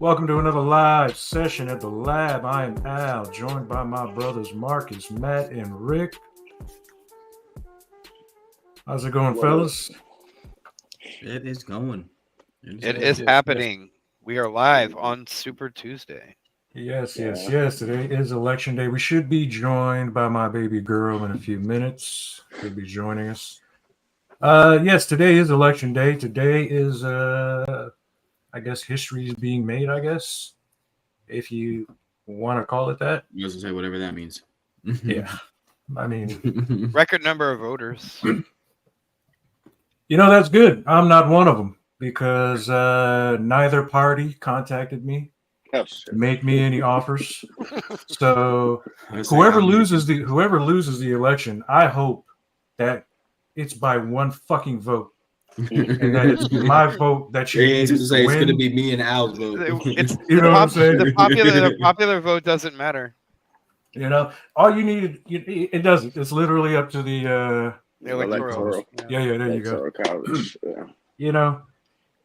Welcome to another live session at the lab. I am Al, joined by my brothers Marcus, Matt, and Rick. How's it going, fellas? It is going. It is happening. We are live on Super Tuesday. Yes. Today is election day. We should be joined by my baby girl in a few minutes. She'll be joining us. Yes, today is election day. Today is, I guess, history is being made, I guess, if you want to call it that. You guys say whatever that means. Yeah. I mean, record number of voters. You know, that's good. I'm not one of them because neither party contacted me to make me any offers. So whoever loses the election, I hope that it's by one fucking vote. And that it's my vote that you it's going to be me and Al's vote. You know what I'm saying? The popular vote doesn't matter. You know, all you need, it doesn't. It's literally up to the electoral. Yeah, there you go. College. Yeah. You know,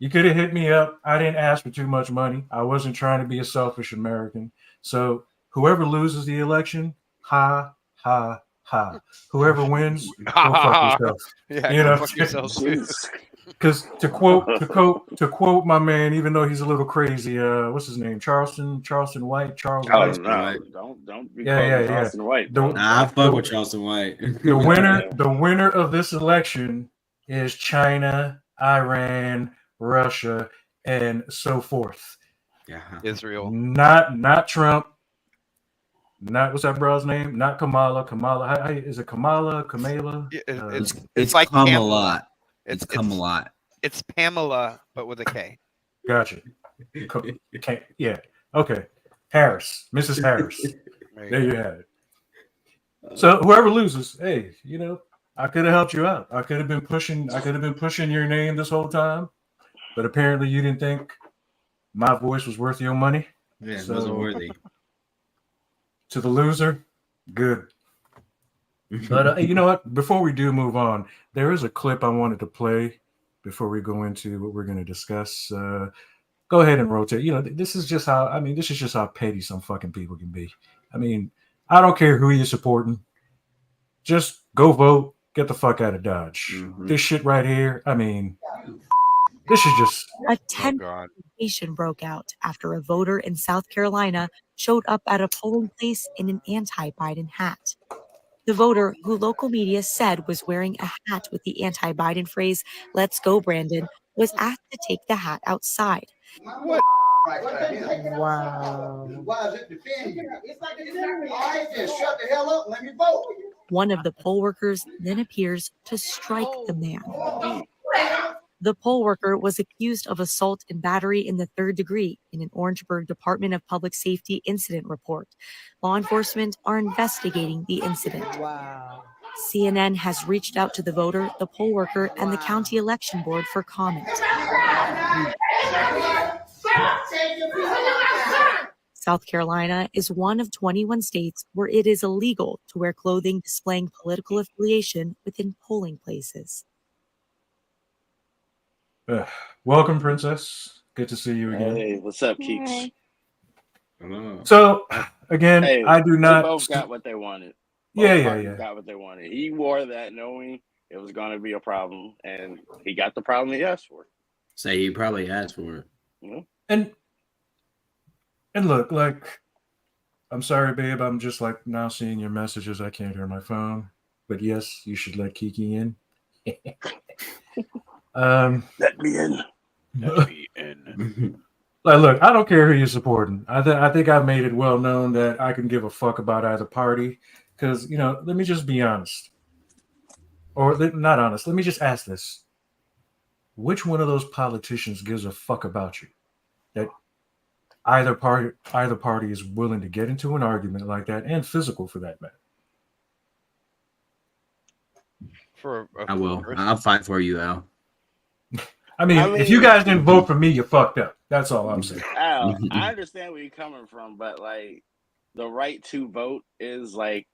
you could have hit me up. I didn't ask for too much money. I wasn't trying to be a selfish American. So whoever loses the election, ha, ha, ha. Whoever wins, go fuck yourself. Yeah, you know, fuck yourself. Because to quote my man, even though he's a little crazy, what's his name? Charleston White. Charles White. No, don't be Charleston White. I fuck with Charleston White. The winner of this election is China, Iran, Russia, and so forth. Yeah. Israel. Not Trump. Not what's that bro's name? Not Kamala. How is it Kamala? It's like Kamala. It's Kamala. It's Pamela, but with a K. Gotcha. Yeah. Okay. Harris. Mrs. Harris. There you have it. So whoever loses, hey, you know, I could have helped you out. I could have been pushing your name this whole time, but apparently you didn't think my voice was worth your money. Yeah, it wasn't worthy. To the loser, good. But you know what? Before we do move on, there is a clip I wanted to play before we go into what we're going to discuss. Go ahead and rotate. You know, this is just how petty some fucking people can be. I mean, I don't care who you're supporting. Just go vote. Get the fuck out of Dodge. Mm-hmm. This shit right here, I mean, this is just... A tension broke out after a voter in South Carolina showed up at a polling place in an anti-Biden hat. The voter, who local media said was wearing a hat with the anti-Biden phrase, "Let's go, Brandon," was asked to take the hat outside. What? Wow. One of the poll workers then appears to strike the man. The poll worker was accused of assault and battery in the third degree in an Orangeburg Department of Public Safety incident report. Law enforcement are investigating the incident. Wow. CNN has reached out to the voter, the poll worker, and the county election board for comment. South Carolina is one of 21 states where it is illegal to wear clothing displaying political affiliation within polling places. Welcome, Princess. Good to see you again. Hey, what's up, Keeks? So, again, I do not... They both got what they wanted. Yeah. Got what they wanted. He wore that knowing it was going to be a problem, and he got the problem he asked for. Say he probably asked for it. Yeah. And look, like, I'm sorry, babe. I'm just like now seeing your messages. I can't hear my phone. But yes, you should let Kiki in. Let me in. Like, look, I don't care who you're supporting. I think I've made it well known that I can give a fuck about either party. Because, you know, let me just be honest. Or not honest. Let me just ask this. Which one of those politicians gives a fuck about you? That either party is willing to get into an argument like that, and physical for that matter. I will. I'll fight for you, Al. I mean, if you guys didn't vote for me, you fucked up. That's all I'm saying. Al, I understand where you're coming from, but like the right to vote is like,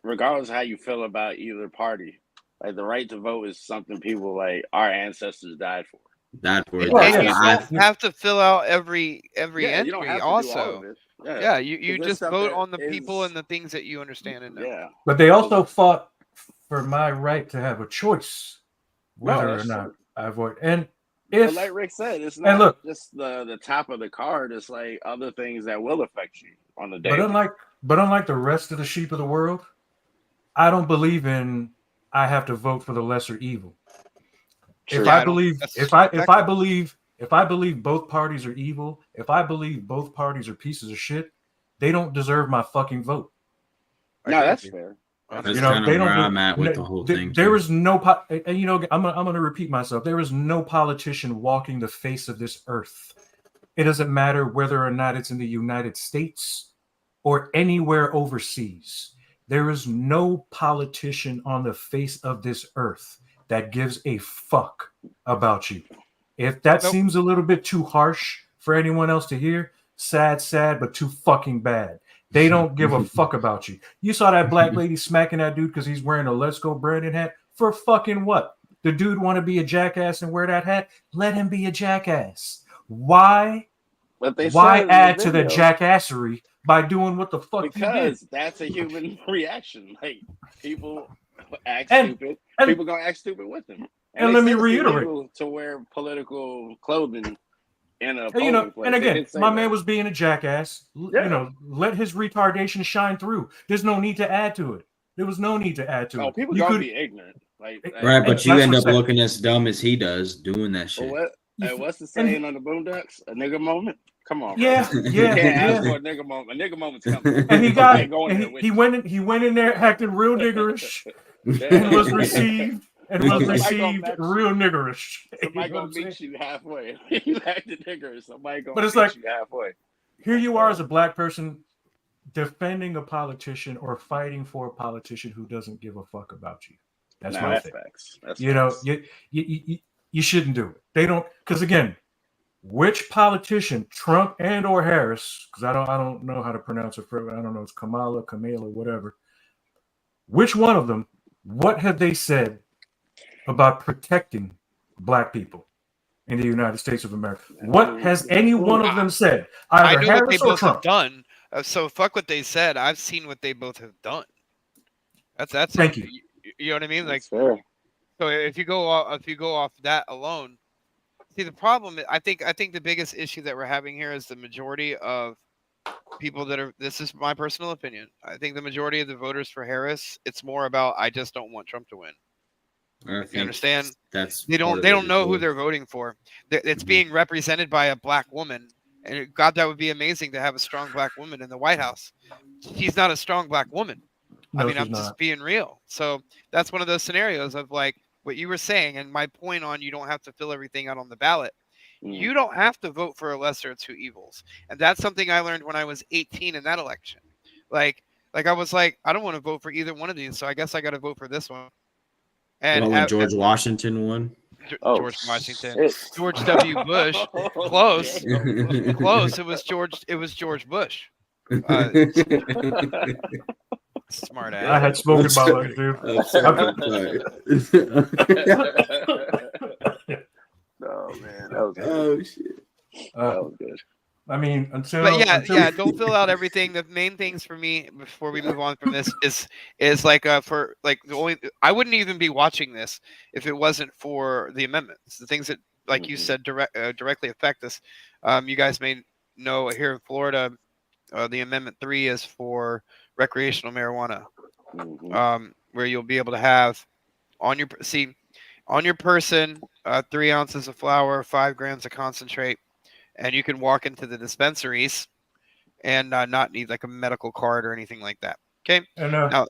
regardless of how you feel about either party, like the right to vote is something people like our ancestors died for. That's where And you don't have to fill out every entry. You don't have to also, do all of it. yeah, you just vote on the is, people and the things that you understand and know. Yeah, but they also fought for my right to have a choice whether or not I vote. And but like Rick said, it's not just the top of the card. It's like other things that will affect you on the day. But unlike the rest of the sheep of the world, I don't believe in I have to vote for the lesser evil. If I believe both parties are evil, if I believe both parties are pieces of shit, they don't deserve my fucking vote. No, that's fair. That's kind of where I'm at with the whole thing. There is no, and I'm going to repeat myself. There is no politician walking the face of this earth. It doesn't matter whether or not it's in the United States or anywhere overseas. There is no politician on the face of this earth that gives a fuck about you. If that seems a little bit too harsh for anyone else to hear, sad, but too fucking bad. They don't give a fuck about you. You saw that black lady smacking that dude because he's wearing a Let's Go Brandon hat? For fucking what? The dude want to be a jackass and wear that hat? Let him be a jackass. Why add to the jackassery by doing what the fuck you did? Because that's a human reaction. Like, people act stupid. People gonna act stupid with them. And let me reiterate, to wear political clothing in a and again, my man was being a jackass. Yeah. Let his retardation shine through. There's no need to add to it. There was no need to add to it. People gonna be ignorant. Right, but you end up looking as dumb as he does doing that shit. What's the saying on the Boondocks? A nigga moment. Come on, bro. Yeah. You can't ask for a nigga moment. A nigga moment's coming. And he went in there acting real niggerish and was received real niggerish. Somebody gonna meet you halfway. You acting niggerish. Somebody gonna meet you halfway. Here you are as a black person defending a politician or fighting for a politician who doesn't give a fuck about you. That's my thing. Facts. You shouldn't do it. They don't, because again, which politician, Trump and or Harris, because I don't know how to pronounce it. I don't know, it's Kamala, whatever. Which one of them? What have they said about protecting black people in the United States of America? What has any one of them said? I know Harris what they both have done. So fuck what they said. I've seen what they both have done. That's thank you. You know what I mean? Like, so if you go off that alone, see the problem. I think the biggest issue that we're having here is the majority of people that are. This is my personal opinion. I think the majority of the voters for Harris, it's more about I just don't want Trump to win. You understand? They don't know who they're voting for. It's being represented by a black woman, and God, that would be amazing to have a strong black woman in the White House. She's not a strong black woman. No, I'm just being real. So that's one of those scenarios of like what you were saying, and my point on you don't have to fill everything out on the ballot. You don't have to vote for a lesser of two evils, and that's something I learned when I was 18 in that election. Like I was like, I don't want to vote for either one of these, so I guess I got to vote for this one. And when George Washington won. George Washington, George W. Bush, close. It was George Bush. Smart ass. I had spoken about that, dude. Oh man, that was good. Shit. That was good. I mean, until don't fill out everything. The main things for me before we move on from this is like for like the only I wouldn't even be watching this if it wasn't for the amendments, the things that like you said directly affect us. You guys may know here in Florida, the Amendment 3 is for recreational marijuana, where you'll be able to have on your person 3 ounces of flour, 5 grams of concentrate. And you can walk into the dispensaries and not need like a medical card or anything like that. Okay. Now,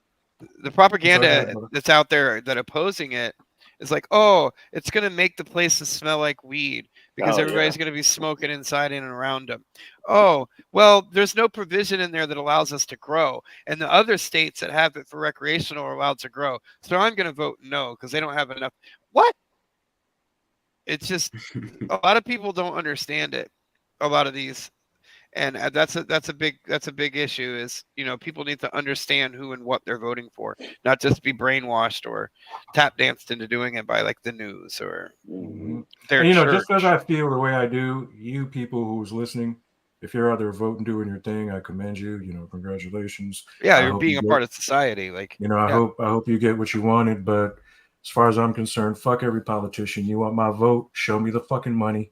the propaganda that's out there that opposing it is like, oh, it's going to make the places smell like weed because everybody's going to be smoking inside and around them. Oh, well, there's no provision in there that allows us to grow. And the other states that have it for recreational are allowed to grow. So I'm going to vote no because they don't have enough. What? It's just a lot of people don't understand it. A lot of these, And that's a big issue. Is people need to understand who and what they're voting for, not just be brainwashed or tap danced into doing it by like the news or their and, church. just because I feel the way I do, you people who's listening, if you're out there voting, doing your thing, I commend you. Congratulations. Yeah, you're being a part of society. Like, I hope you get what you wanted. But as far as I'm concerned, fuck every politician. You want my vote? Show me the fucking money,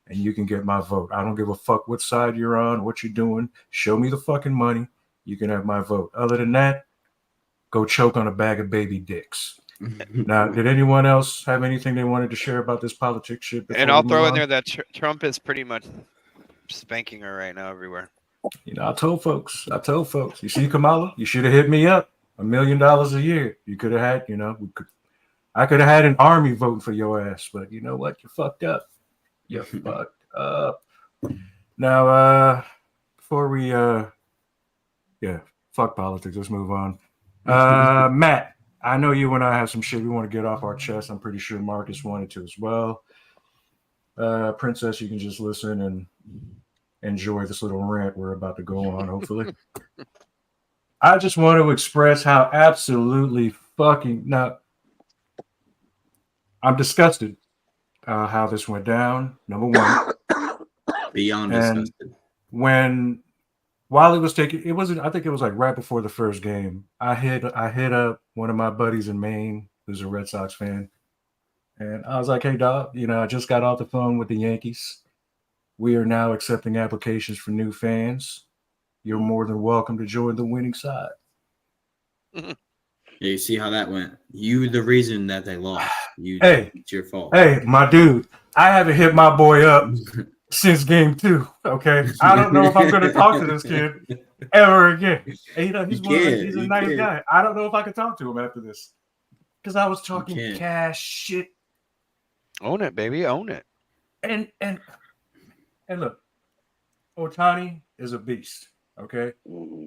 and you can get my vote. I don't give a fuck what side you're on, what you're doing. Show me the fucking money. You can have my vote. Other than that, go choke on a bag of baby dicks. Now, did anyone else have anything they wanted to share about this politics shit? And I'll throw in there that Trump is pretty much spanking her right now everywhere. I told folks. You see, Kamala, you should have hit me up. $1 million a year. You could have had, I could have had an army voting for your ass, but you know what? You fucked up. You fucked up. Now, before we, fuck politics. Let's move on. Matt, I know you and I have some shit we want to get off our chest. I'm pretty sure Marcus wanted to as well. Princess, you can just listen and enjoy this little rant we're about to go on, hopefully. I just want to express how absolutely fucking now I'm disgusted how this went down. Number one, beyond disgusted. While it was taking, it wasn't. I think it was like right before the first game. I hit up one of my buddies in Maine who's a Red Sox fan, and I was like, "Hey, dog, I just got off the phone with the Yankees. We are now accepting applications for new fans. You're more than welcome to join the winning side." Yeah, you see how that went. You the reason that they lost. It's your fault. Hey, my dude, I haven't hit my boy up since game 2. Okay, I don't know if I'm going to talk to this kid ever again. He's a nice guy. I don't know if I can talk to him after this because I was talking cash shit. Own it, baby, own it. And look, Ohtani is a beast. Okay,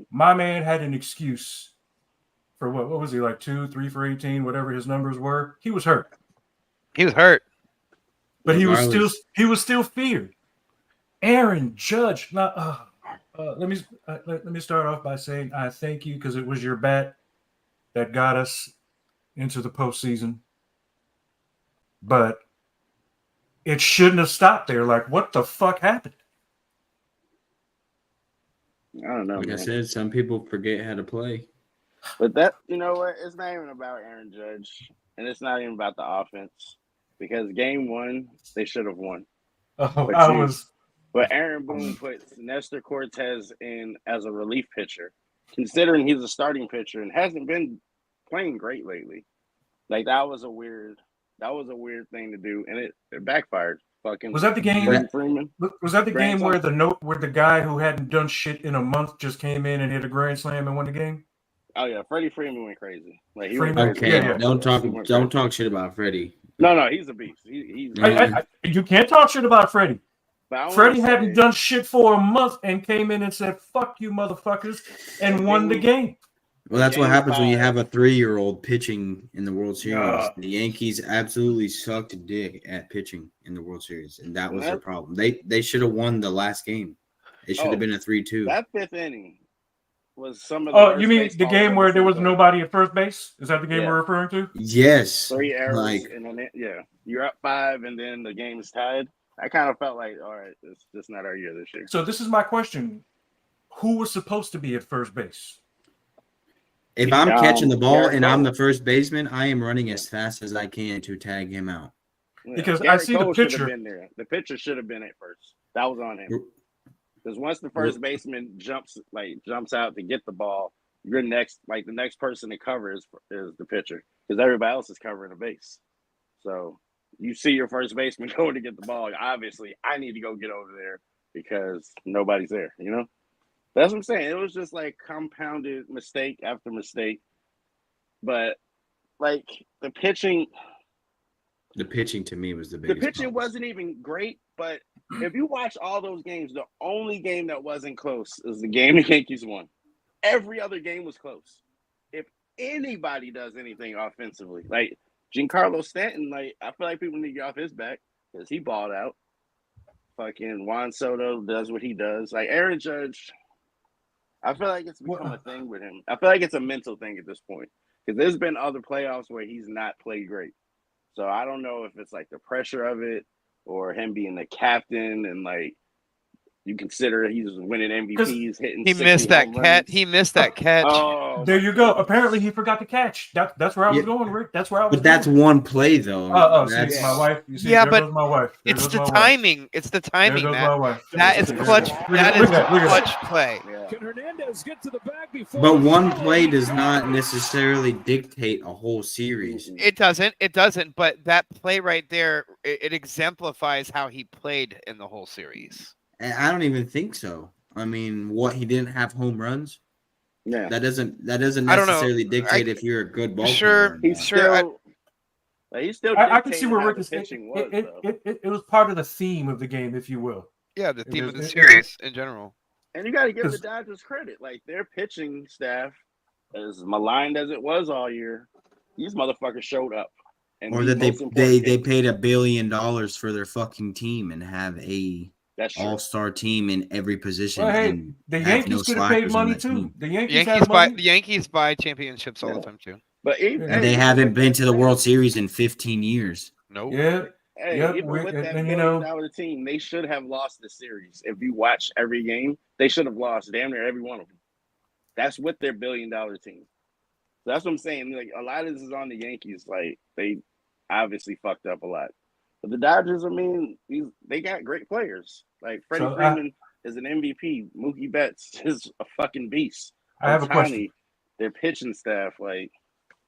my man had an excuse for what was he like 2, 3 for 18, whatever his numbers were. He was hurt. But he was still feared. Aaron Judge. Let me start off by saying I thank you because it was your bat that got us into the postseason. But it shouldn't have stopped there. Like, what the fuck happened? I don't know. Like I said, some people forget how to play. But that, you know what? It's not even about Aaron Judge, and it's not even about the offense because game 1 they should have won. But Aaron Boone puts Nestor Cortez in as a relief pitcher, considering he's a starting pitcher and hasn't been playing great lately. Like that was a weird thing to do, and it backfired. Fucking was that the game? Freeman? Was that the game where the guy who hadn't done shit in a month just came in and hit a grand slam and won the game? Oh yeah, Freddie Freeman went crazy. Like he Freeman, went crazy. Yeah. Don't talk shit about Freddie. No, he's a beast. You can't talk shit about Freddie. Freddie hadn't done shit for a month and came in and said, "Fuck you, motherfuckers," and won the game. Well, that's what happens when you have a 3-year-old pitching in the World Series. The Yankees absolutely sucked dick at pitching in the World Series, and that was their problem. They should have won the last game. It should have been a 3-2. That 5th inning was some of the. Oh, you mean the game where there was nobody at first base? Is that the game we're referring to? Yes. 3 errors, and then you're up 5, and then the game is tied. I kind of felt like, all right, it's just not our year this year. So this is my question: who was supposed to be at first base? If I'm catching the ball and I'm the first baseman, I am running as fast as I can to tag him out. Because I see the pitcher. The pitcher should have been at first. That was on him. Because once the first baseman jumps out to get the ball, you're next. Like the next person to cover is the pitcher because everybody else is covering the base. So you see your first baseman going to get the ball. Obviously, I need to go get over there because nobody's there. That's what I'm saying. It was just like compounded mistake after mistake. But like the pitching to me was the biggest. The pitching wasn't even great, but if you watch all those games, the only game that wasn't close is the game the Yankees won. Every other game was close. If anybody does anything offensively, like Giancarlo Stanton, like I feel like people need to get off his back because he balled out. Fucking Juan Soto does what he does. Like Aaron Judge, I feel like it's become a thing with him. I feel like it's a mental thing at this point because there's been other playoffs where he's not played great. So I don't know if it's like the pressure of it or him being the captain and like you consider he's winning MVPs, hitting. He missed that catch. He missed that catch. Oh, there you go. Apparently, he forgot to catch. That's where I was going, Rick. That's where I was. But that's one play, though. See, my wife. You see, yeah, there but goes my wife. There it's goes the my timing. Wife. It's the timing, There goes Matt. my wife. That is clutch. That is clutch play. Yeah. Can Hernandez get to the bag before? But one play does not necessarily dictate a whole series. It doesn't. It doesn't. But that play right there, it exemplifies how he played in the whole series. And I don't even think so. I mean, he didn't have home runs. Yeah, That doesn't I don't know. necessarily dictate if you're a good ball Sure, player. he's still. He's still. I can see where dictating Rick how is the pitching was. though. it was part of the theme of the game, if you will. Yeah, the theme of the it- series in general. And you got to give the 'Cause- Dodgers credit. Like their pitching staff, as maligned as it was all year, these motherfuckers showed up. And Or the that most important they game- paid $1 billion for their fucking team and have a That's true. all-star team in every position. Well, hey, and the have Yankees no could have paid slackers on money that too. team. The Yankees have money. The Yankees buy championships all the time too. But even, And they haven't been to the World Series in 15 years. Nope. Yeah, Hey, Yep, even with that and you $1 know- billion team, they should have lost the series. If you watch every game, they should have lost damn near every one of them. That's with their $1 billion team. So that's what I'm saying. Like a lot of this is on the Yankees. Like they obviously fucked up a lot. But the Dodgers, I mean, they got great players. Like Freddie So, Freeman is an MVP. Mookie Betts is a fucking beast. I have a question. Ohtani, their pitching staff, like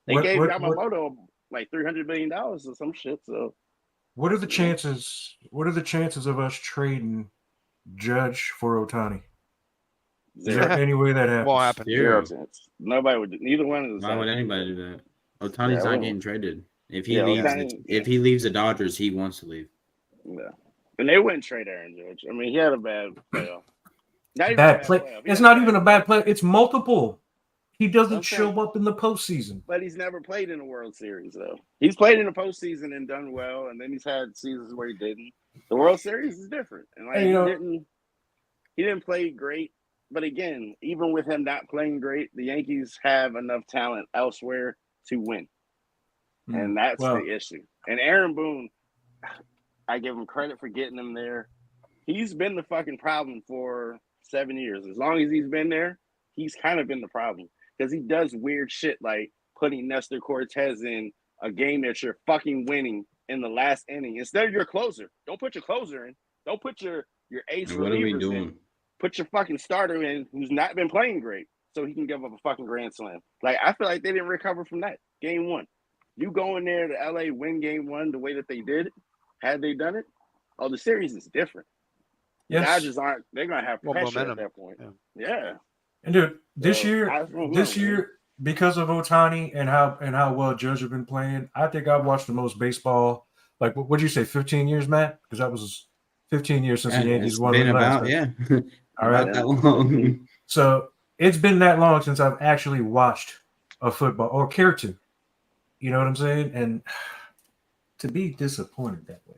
they What- gave what- Yamamoto like $300 million or some shit. So What are the chances? What are the chances of us trading Judge for Otani? Is there any way that happens? Won't happen. Zero chance. Nobody would. Neither one of us. Why would anybody do that? Otani's Yeah, not getting traded. If he Yeah, leaves, Ohtani- if he leaves the Dodgers, he wants to leave. Yeah, and they wouldn't trade Aaron Judge. I mean, he had a bad playoff. Not even a Bad play. playoff. He It's had not even a bad play. It's multiple. He doesn't Okay. show up in the postseason. But he's never played in a World Series though. He's played in the postseason and done well, and then he's had seasons where he didn't. The World Series is different, and like Hey, you know- he didn't play great. But again, even with him not playing great, the Yankees have enough talent elsewhere to win. And that's Well- the issue. And Aaron Boone, I give him credit for getting him there. He's been the fucking problem for 7 years. As long as he's been there, he's kind of been the problem because he does weird shit like putting Nestor Cortez in a game that you're fucking winning in the last inning instead of your closer. Don't put your closer in. Don't put your ace What are we relievers doing? in. Put your fucking starter in who's not been playing great so he can give up a fucking grand slam. Like, I feel like they didn't recover from that. Game one. You go in there to LA, win game one the way that they did, had they done it, oh, the series is different. Yes. Dodgers aren't, they're going to have Well, pressure momentum. at that point. Yeah. Yeah. And dude, this So, year, I don't know, man. because of Otani and how well Judge have been playing, I think I've watched the most baseball. Like, what'd you say, 15 years, Matt? Because that was 15 years since the Yankees It's won. been the last about one. All right. about that long. So it's been that long since I've actually watched a football or cared to. You know what I'm saying? And to be disappointed that way.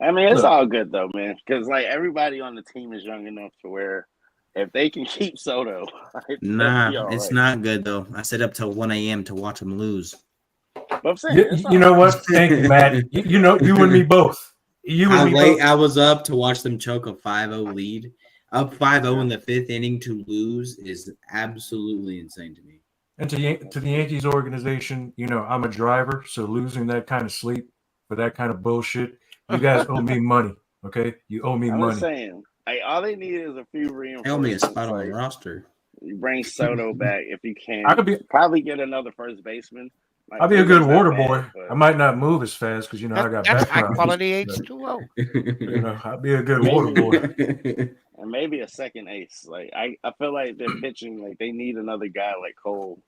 I mean, it's Look. all good though, man. Because like everybody on the team is young enough to where if they can keep Soto, they'll be Nah, all it's right. not good though. I stayed up till 1 a.m. to watch them lose. But I'm saying, You, it's you know all what? Thank you, Matt. You know, you and me both. You and me both. I was up to watch them choke a 5-0 lead. Up 5-0 in the fifth inning to lose is absolutely insane to me. And to the Yankees organization, you know, I'm a driver, so losing that kind of sleep for that kind of bullshit, you guys owe me money. Okay, you owe me I'm money. just saying, like all they need is a few They reinforcements. owe me a spot on like, the roster. you bring Soto back if you can. I could be. Probably get another first baseman. Like, I'll be a good Oakland's not water bad, boy. but- I might not move as fast because you know I got That's back high problems. quality but, H2O. you know, I'll be a good water boy. and maybe a second ace. Like I feel like they're pitching like they need another guy like Cole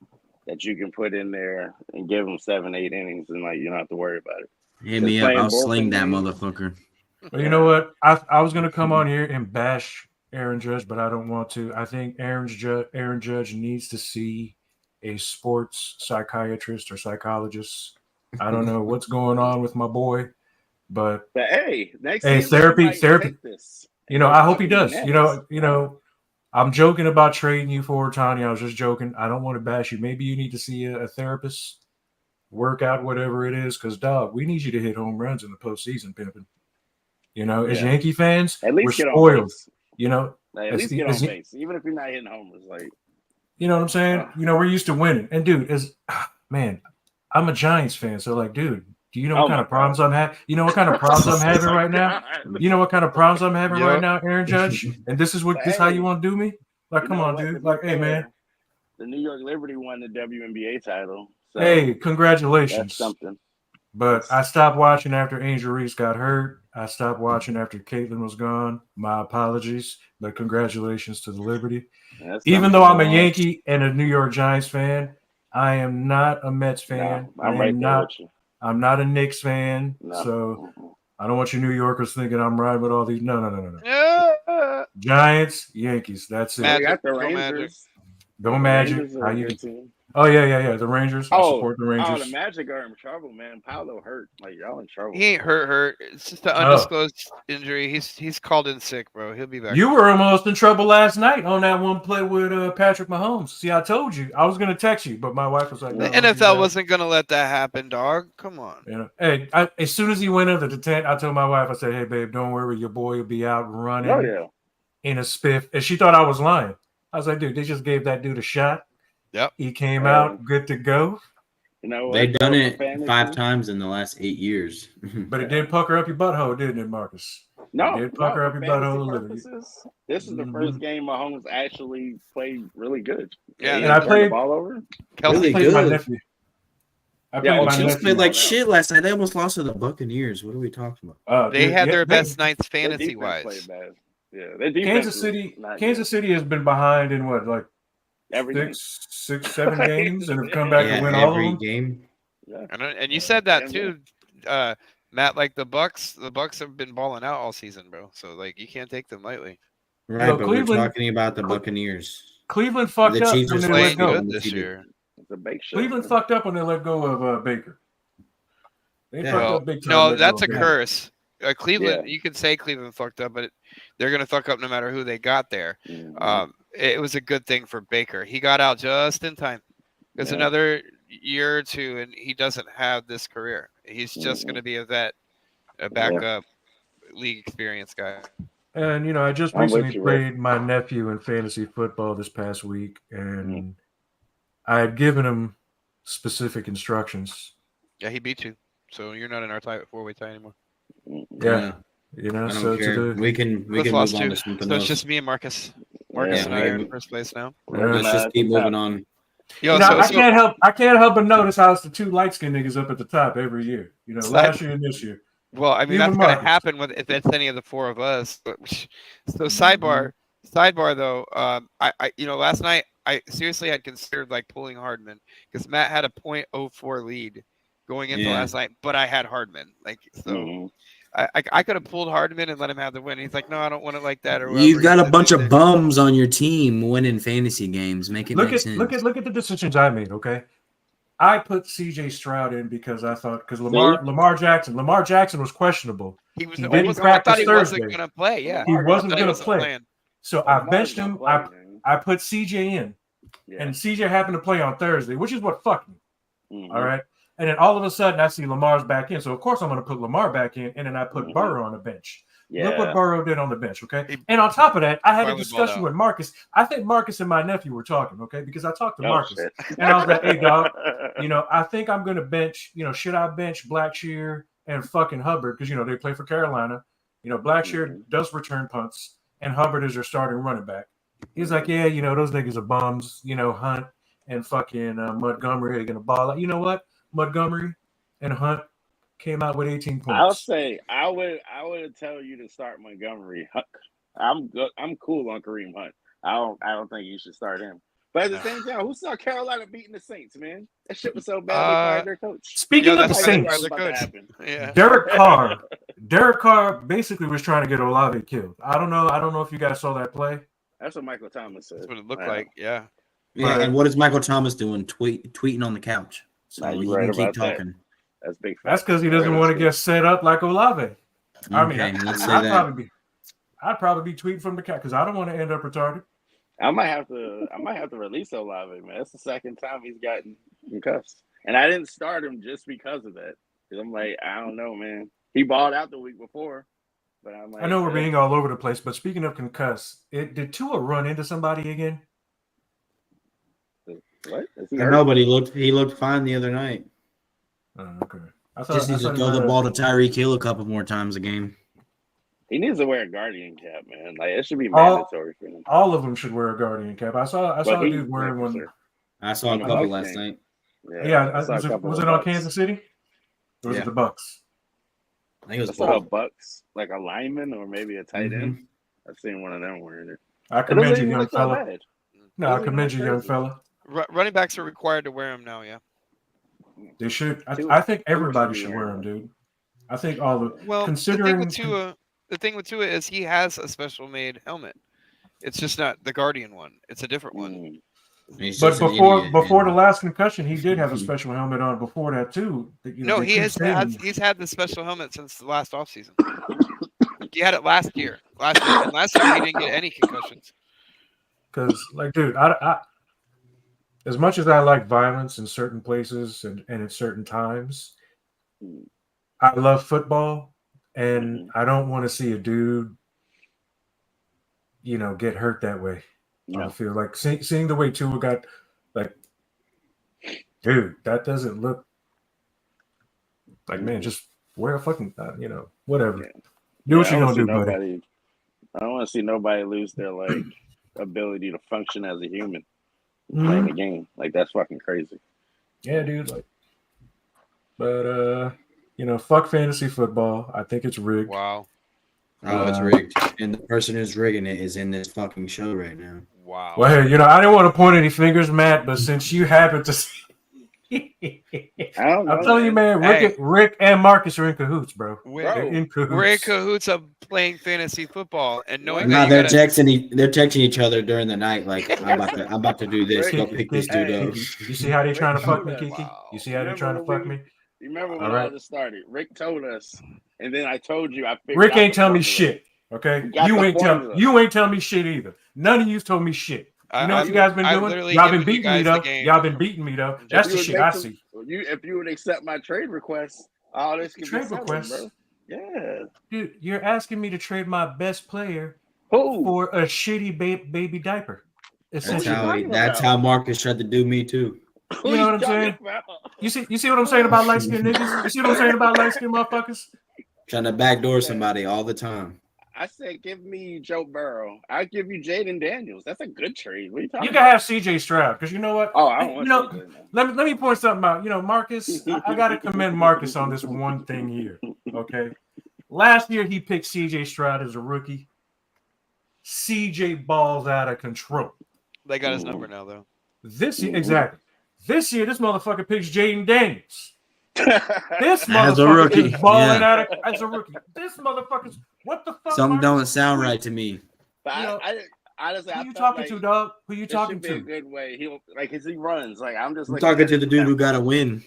that you can put in there and give him 7-8 innings and like you don't have to worry about it. Hit me up. playing I'll bullpen sling that games. motherfucker. But you know what? I was gonna come on here and bash Aaron Judge, but I don't want to. I think Aaron Judge needs to see a sports psychiatrist or psychologist. I don't know what's going on with my boy, But hey, next hey, season therapy. take this. I hope he does. Next. I'm joking about trading you for Tanya. I was just joking. I don't want to bash you. Maybe you need to see a therapist, work out whatever it is, because dog, we need you to hit home runs in the postseason, pimping. As Yeah. Yankee fans, At we're least get on spoiled. base. Like, at as- least get on as- base, even if you're not hitting homers. Like, you know what I'm saying? We're used to winning. And dude, man, I'm a Giants fan, so like, dude, do you know what kind of problems I'm having? You know what kind of problems I'm having right now? You know what kind of problems I'm having right now, Aaron Judge? And this is this how you want to do me? Like, come on, dude. Like, hey, man. The New York Liberty won the WNBA title. So hey, congratulations. That's something. But I stopped watching after Angel Reese got hurt. I stopped watching after Caitlin was gone. My apologies, but congratulations to the Liberty. Even though I'm a Yankee and a New York Giants fan, I am not a Mets fan. No, I'm right there with you. I'm not a Knicks fan. No. So I don't want you New Yorkers thinking I'm riding with all these. No. Yeah. Giants, Yankees. That's it. We got the Rangers. Go Magic. How you do? Oh yeah. The Rangers. I support the Rangers. Oh, the Magic are in trouble, man. Paolo hurt. Like y'all in trouble. He ain't hurt. It's just an undisclosed injury. He's called in sick, bro. He'll be back. You were almost in trouble last night on that one play with Patrick Mahomes. See, I told you I was gonna text you, but my wife was like, "The NFL wasn't gonna let that happen, dog. Come on." Hey, as soon as he went into the tent, I told my wife, I said, "Hey, babe, don't worry, your boy will be out running in a spiff." And she thought I was lying. I was like, "Dude, they just gave that dude a shot. Yep, he came out good to go." They've done it 5 times in the last 8 years. But it did pucker up your butthole, didn't it, Marcus? No, it did pucker up your butthole. Purposes, this is the first game Mahomes actually played really good. Yeah, and I played the ball over. Really good. My nephew. Chiefs played like shit last night. They almost lost to the Buccaneers. What are we talking about? They had their best nights fantasy wise. Yeah, Kansas City has been behind in what, like every 6, 7 games, and have come back and win all of them. Game. Yeah. And you said that too, Matt. Like the Bucks have been balling out all season, bro. So like you can't take them lightly. Right, but we're talking about the Buccaneers. Cleveland fucked up when they let go this year. Cleveland fucked up when they let go of Baker. They fucked up big time. No, that's a curse. Cleveland, you can say Cleveland fucked up, but they're going to fuck up no matter who they got there. Mm-hmm. It was a good thing for Baker. He got out just in time. It's another year or two, and he doesn't have this career. He's just going to be a vet, a backup league experience guy. And, I just recently played my nephew in fantasy football this past week, and I had given him specific instructions. Yeah, he beat you. So you're not in our 4-way tie anymore. Yeah. I don't care. We can move on to something else. So it's just me and Marcus. Marcus and I are in first place now. Let's just keep moving on. I can't help but notice how it's the 2 light-skinned niggas up at the top every year. Last year and this year. Well, I mean, that's going to happen if it's any of the 4 of us. So sidebar though, I last night I seriously had considered like pulling Hardman because Matt had a .04 lead going into last night, but I had Hardman. I could have pulled Hardman and let him have the win. He's like, no, I don't want it like that. Or whatever. You've got a bunch of bums on your team winning fantasy games. Make sense. Look at the decisions I made. Okay, I put C.J. Stroud in because I thought Lamar Jackson was questionable. He didn't practice Thursday. He wasn't going to play. Yeah, he wasn't going to play. So I benched him. I put C.J. in, and C.J. happened to play on Thursday, which is what fucked me. All right. And then all of a sudden, I see Lamar's back in. So, of course, I'm going to put Lamar back in, and then I put Burrow on the bench. Yeah. Look what Burrow did on the bench, okay? And on top of that, I had a discussion with Marcus. I think Marcus and my nephew were talking, okay? Because I talked to Marcus. And I was like, hey, dog, I think I'm going to bench, should I bench Blackshear and fucking Hubbard? Because, they play for Carolina. Blackshear does return punts, and Hubbard is their starting running back. He's like, yeah, those niggas are bums. Hunt and fucking Montgomery are going to ball out. You know what? Montgomery and Hunt came out with 18 points. I'll say I would tell you to start Montgomery. I'm cool on Kareem Hunt. I don't think you should start him. But at the same time, who saw Carolina beating the Saints, man? That shit was so bad they fired their coach. Speaking of the Saints, Derek Carr basically was trying to get Olave killed. I don't know if you guys saw that play. That's what Michael Thomas said. That's what it looked like. Yeah. Yeah, and what is Michael Thomas doing? Tweeting on the couch. So you can keep talking. That's big. That's because he doesn't want to get set up like Olave. I mean, Okay, let's say I'd that. probably be tweeting from the cat because I don't want to end up retarded. I might have to release Olave, man. That's the second time he's gotten concussed, and I didn't start him just because of that. Because I'm like, I don't know, man. He balled out the week before, but I'm like, I know we're being all over the place, but speaking of concussed, did Tua run into somebody again? What? I know, but he looked fine the other night. Oh, okay. Just needs to throw the ball to Tyreek Hill a couple more times a game. He needs to wear a Guardian cap, man. Like it should be mandatory for him. All of them should wear a Guardian cap. I saw a dude wearing one. Sure. I saw a couple last night. Yeah, was it on Kansas City? Or was it the Bucks? I think it was I saw a Bucks, like a lineman or maybe a tight end. I've seen one of them wearing it. I commend you, young fella. Bad. No, I commend you, young fella. Running backs are required to wear them now. Yeah, they should. I think everybody should wear them, dude. I think all the considering the thing with Tua is he has a special made helmet. It's just not the Guardian one. It's a different one. But before the last concussion, he did have a special helmet on. Before that too. He's had the special helmet since the last offseason. He had it last year. Last year he didn't get any concussions. Because, like, dude, I as much as I like violence in certain places and at certain times, I love football, and I don't want to see a dude, get hurt that way. I feel like seeing the way Tua got, like, dude, that doesn't look like, man, just wear a fucking, whatever. Do what you're going to do, buddy. I don't want to see nobody lose their, like, ability to function as a human playing the game. Like, that's fucking crazy. Yeah, dude. Like, but, fuck fantasy football. I think it's rigged. Wow. Oh, it's rigged. And the person who's rigging it is in this fucking show right now. Wow. Well, hey, I didn't want to point any fingers, Matt, but since you happen to see, I'm telling you, man, Rick and Marcus are in cahoots, bro. They're in cahoots. We're in cahoots of playing fantasy football and knowing that they're texting each other during the night, like I'm about to do this. Go pick this dude up. You see how they trying to fuck me, Kiki? You see how they trying to fuck me? You remember when all this started? Rick told us, and then I told you I figured Rick ain't telling me shit. Okay, you ain't telling me shit either. None of you told me shit. You know what you guys been doing? Y'all been beating me though. Y'all been beating me though. That's the shit I see. If you would accept my trade request, all this could be settled, bro. Yeah, dude, you're asking me to trade my best player for a shitty baby diaper. That's how Marcus tried to do me too. You know what I'm saying? You see what I'm saying about light skinned niggas? You see what I'm saying about light skinned motherfuckers? Trying to backdoor somebody all the time. I said, give me Joe Burrow. I'll give you Jaden Daniels. That's a good trade. What are you talking about? You can have CJ Stroud because you know what? Oh, I don't want let me point something out. Marcus, I got to commend Marcus on this one thing here. Okay. Last year, he picked CJ Stroud as a rookie. CJ balls out of control. They got his number now, though. This year, exactly. This year, this motherfucker picks Jaden Daniels. This motherfucker is balling out as a rookie. This motherfucker's what the fuck? Something don't sound right to me. Honestly, who you talking to, dog? Who you talking to? A good way. As he runs. Like I'm talking to the dude who got a win.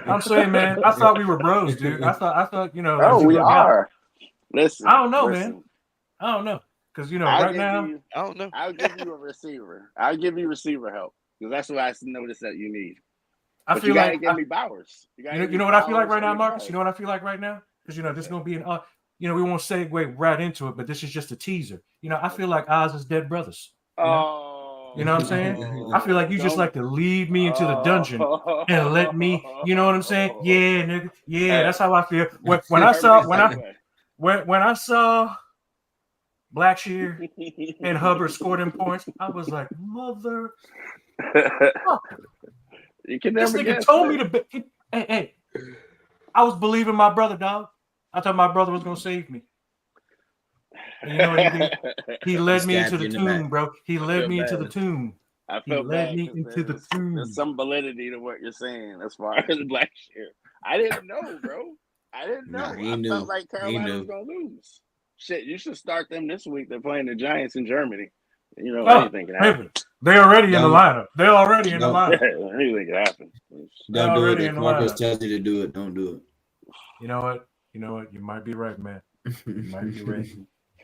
I'm saying, man. I thought we were bros, dude. I thought. Oh, we are. Listen. I don't know, man. I don't know because right now, I don't know. I'll give you a receiver. I'll give you receiver help because that's what I noticed that you need. I feel like give me Bowers. You know what I feel like right now, Marcus? You know what I feel like right now? Because this is gonna be an we won't segue right into it, but this is just a teaser. I feel like Oz is dead brothers. You know what I'm saying? I feel like you just like to lead me into the dungeon and let me. You know what I'm saying? Yeah, nigga. Yeah, that's how I feel. When I saw Blackshear and Hubbard scored them points, I was like, mother. You can this never nigga told me to. Hey, I was believing my brother, dog. I thought my brother was gonna save me. And you know what he did? He led me into the tomb, bro. He led me into the tomb. I feel bad. There's some validity to what you're saying as far as Blackshear. I didn't know, bro. I didn't know. I felt like Carolina was gonna lose. Shit, you should start them this week. They're playing the Giants in Germany. Anything can happen. They're already in the Don't- lineup. They're already in the don't- lineup. Anything could happen. They're Don't do it. already If in the Marcos lineup. tells you to do it, don't do You know what? You know what? You might be right, man. You it. might be right.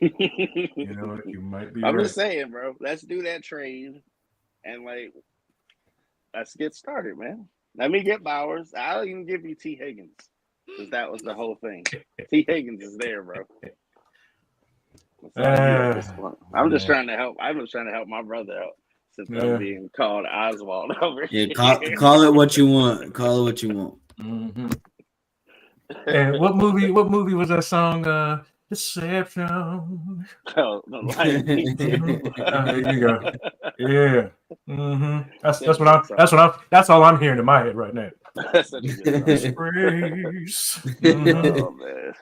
You know what? You might be I'm right. just saying, bro. Let's do that trade, and like, let's get started, man. Let me get Bowers. I'll even give you T. Higgins, because that was the whole thing. T. Higgins is there, bro. That's all I need at this point. I'm just trying to help. I'm just trying to help my brother out since I'm being called Oswald over Yeah, here. call it what you want. Call it what you want. Mm-hmm. And what movie was that song? Deception. Oh, the Lion King. There you go. Yeah. Mm-hmm. That's all I'm hearing in my head right now. That's such a good song. Disgrace. Mm-hmm. Oh man.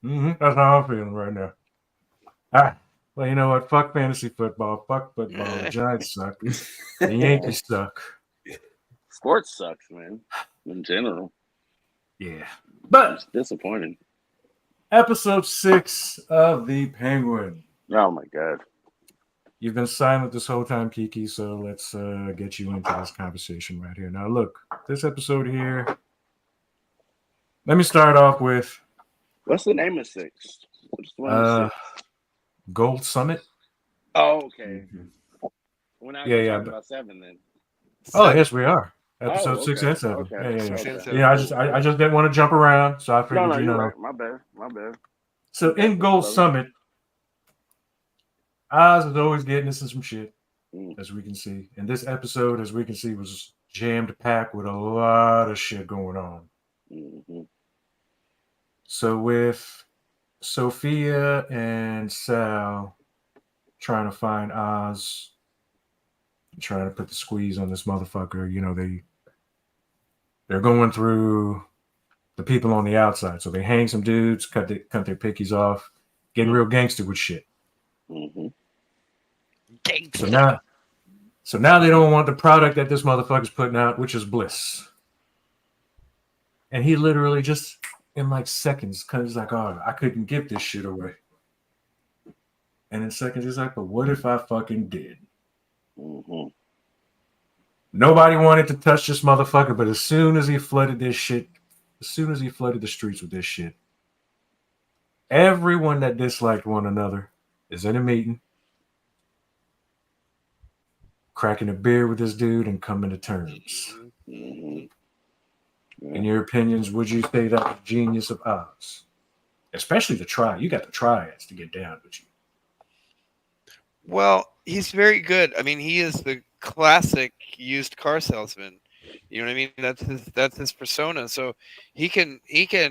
Mm-hmm. That's how I'm feeling right now. Well, you know what? Fuck fantasy football. Fuck football. The Giants suck. The Yankees suck. Sports sucks, man. In general, Yeah. But it's disappointing. episode 6 of The Penguin. Oh my god. You've been silent this whole time, Kiki, so let's get you into this conversation right here. Now, look, this episode here, let me start off with What's the name of 6? What's the one of 6? Gold Summit. Oh, okay. We're not Yeah, talking about 7 then. Oh, yes, we are. Episode Oh, 6 okay. and 7. Okay. Yeah. Okay. Yeah, I just didn't want to jump around, so I figured, No, you you're know. right. My bad. So in Gold Summit, Oz is always getting into some shit, as we can see. And this episode, as we can see, was jammed packed with a lot of shit going on. Mm-hmm. So with Sophia and Sal trying to find Oz, trying to put the squeeze on this motherfucker, you know, they're going through the people on the outside. So they hang some dudes, cut their pickies off, getting real gangster with shit. Mm-hmm. So now they don't want the product that this motherfucker's putting out, which is Bliss. And he literally just in like seconds, cause he's like, oh, I couldn't give this shit away. And in seconds, he's like, but what if I fucking did? Mm-hmm. Nobody wanted to touch this motherfucker, but as soon as he flooded the streets with this shit, everyone that disliked one another is in a meeting, cracking a beer with this dude and coming to terms. Mm-hmm. Yeah. In your opinions, would you say that was genius of Oz? Especially the try. You got the triads to get down with you. Well, he's very good. I mean, he is the classic used car salesman. You know what I mean? That's his persona. So he can get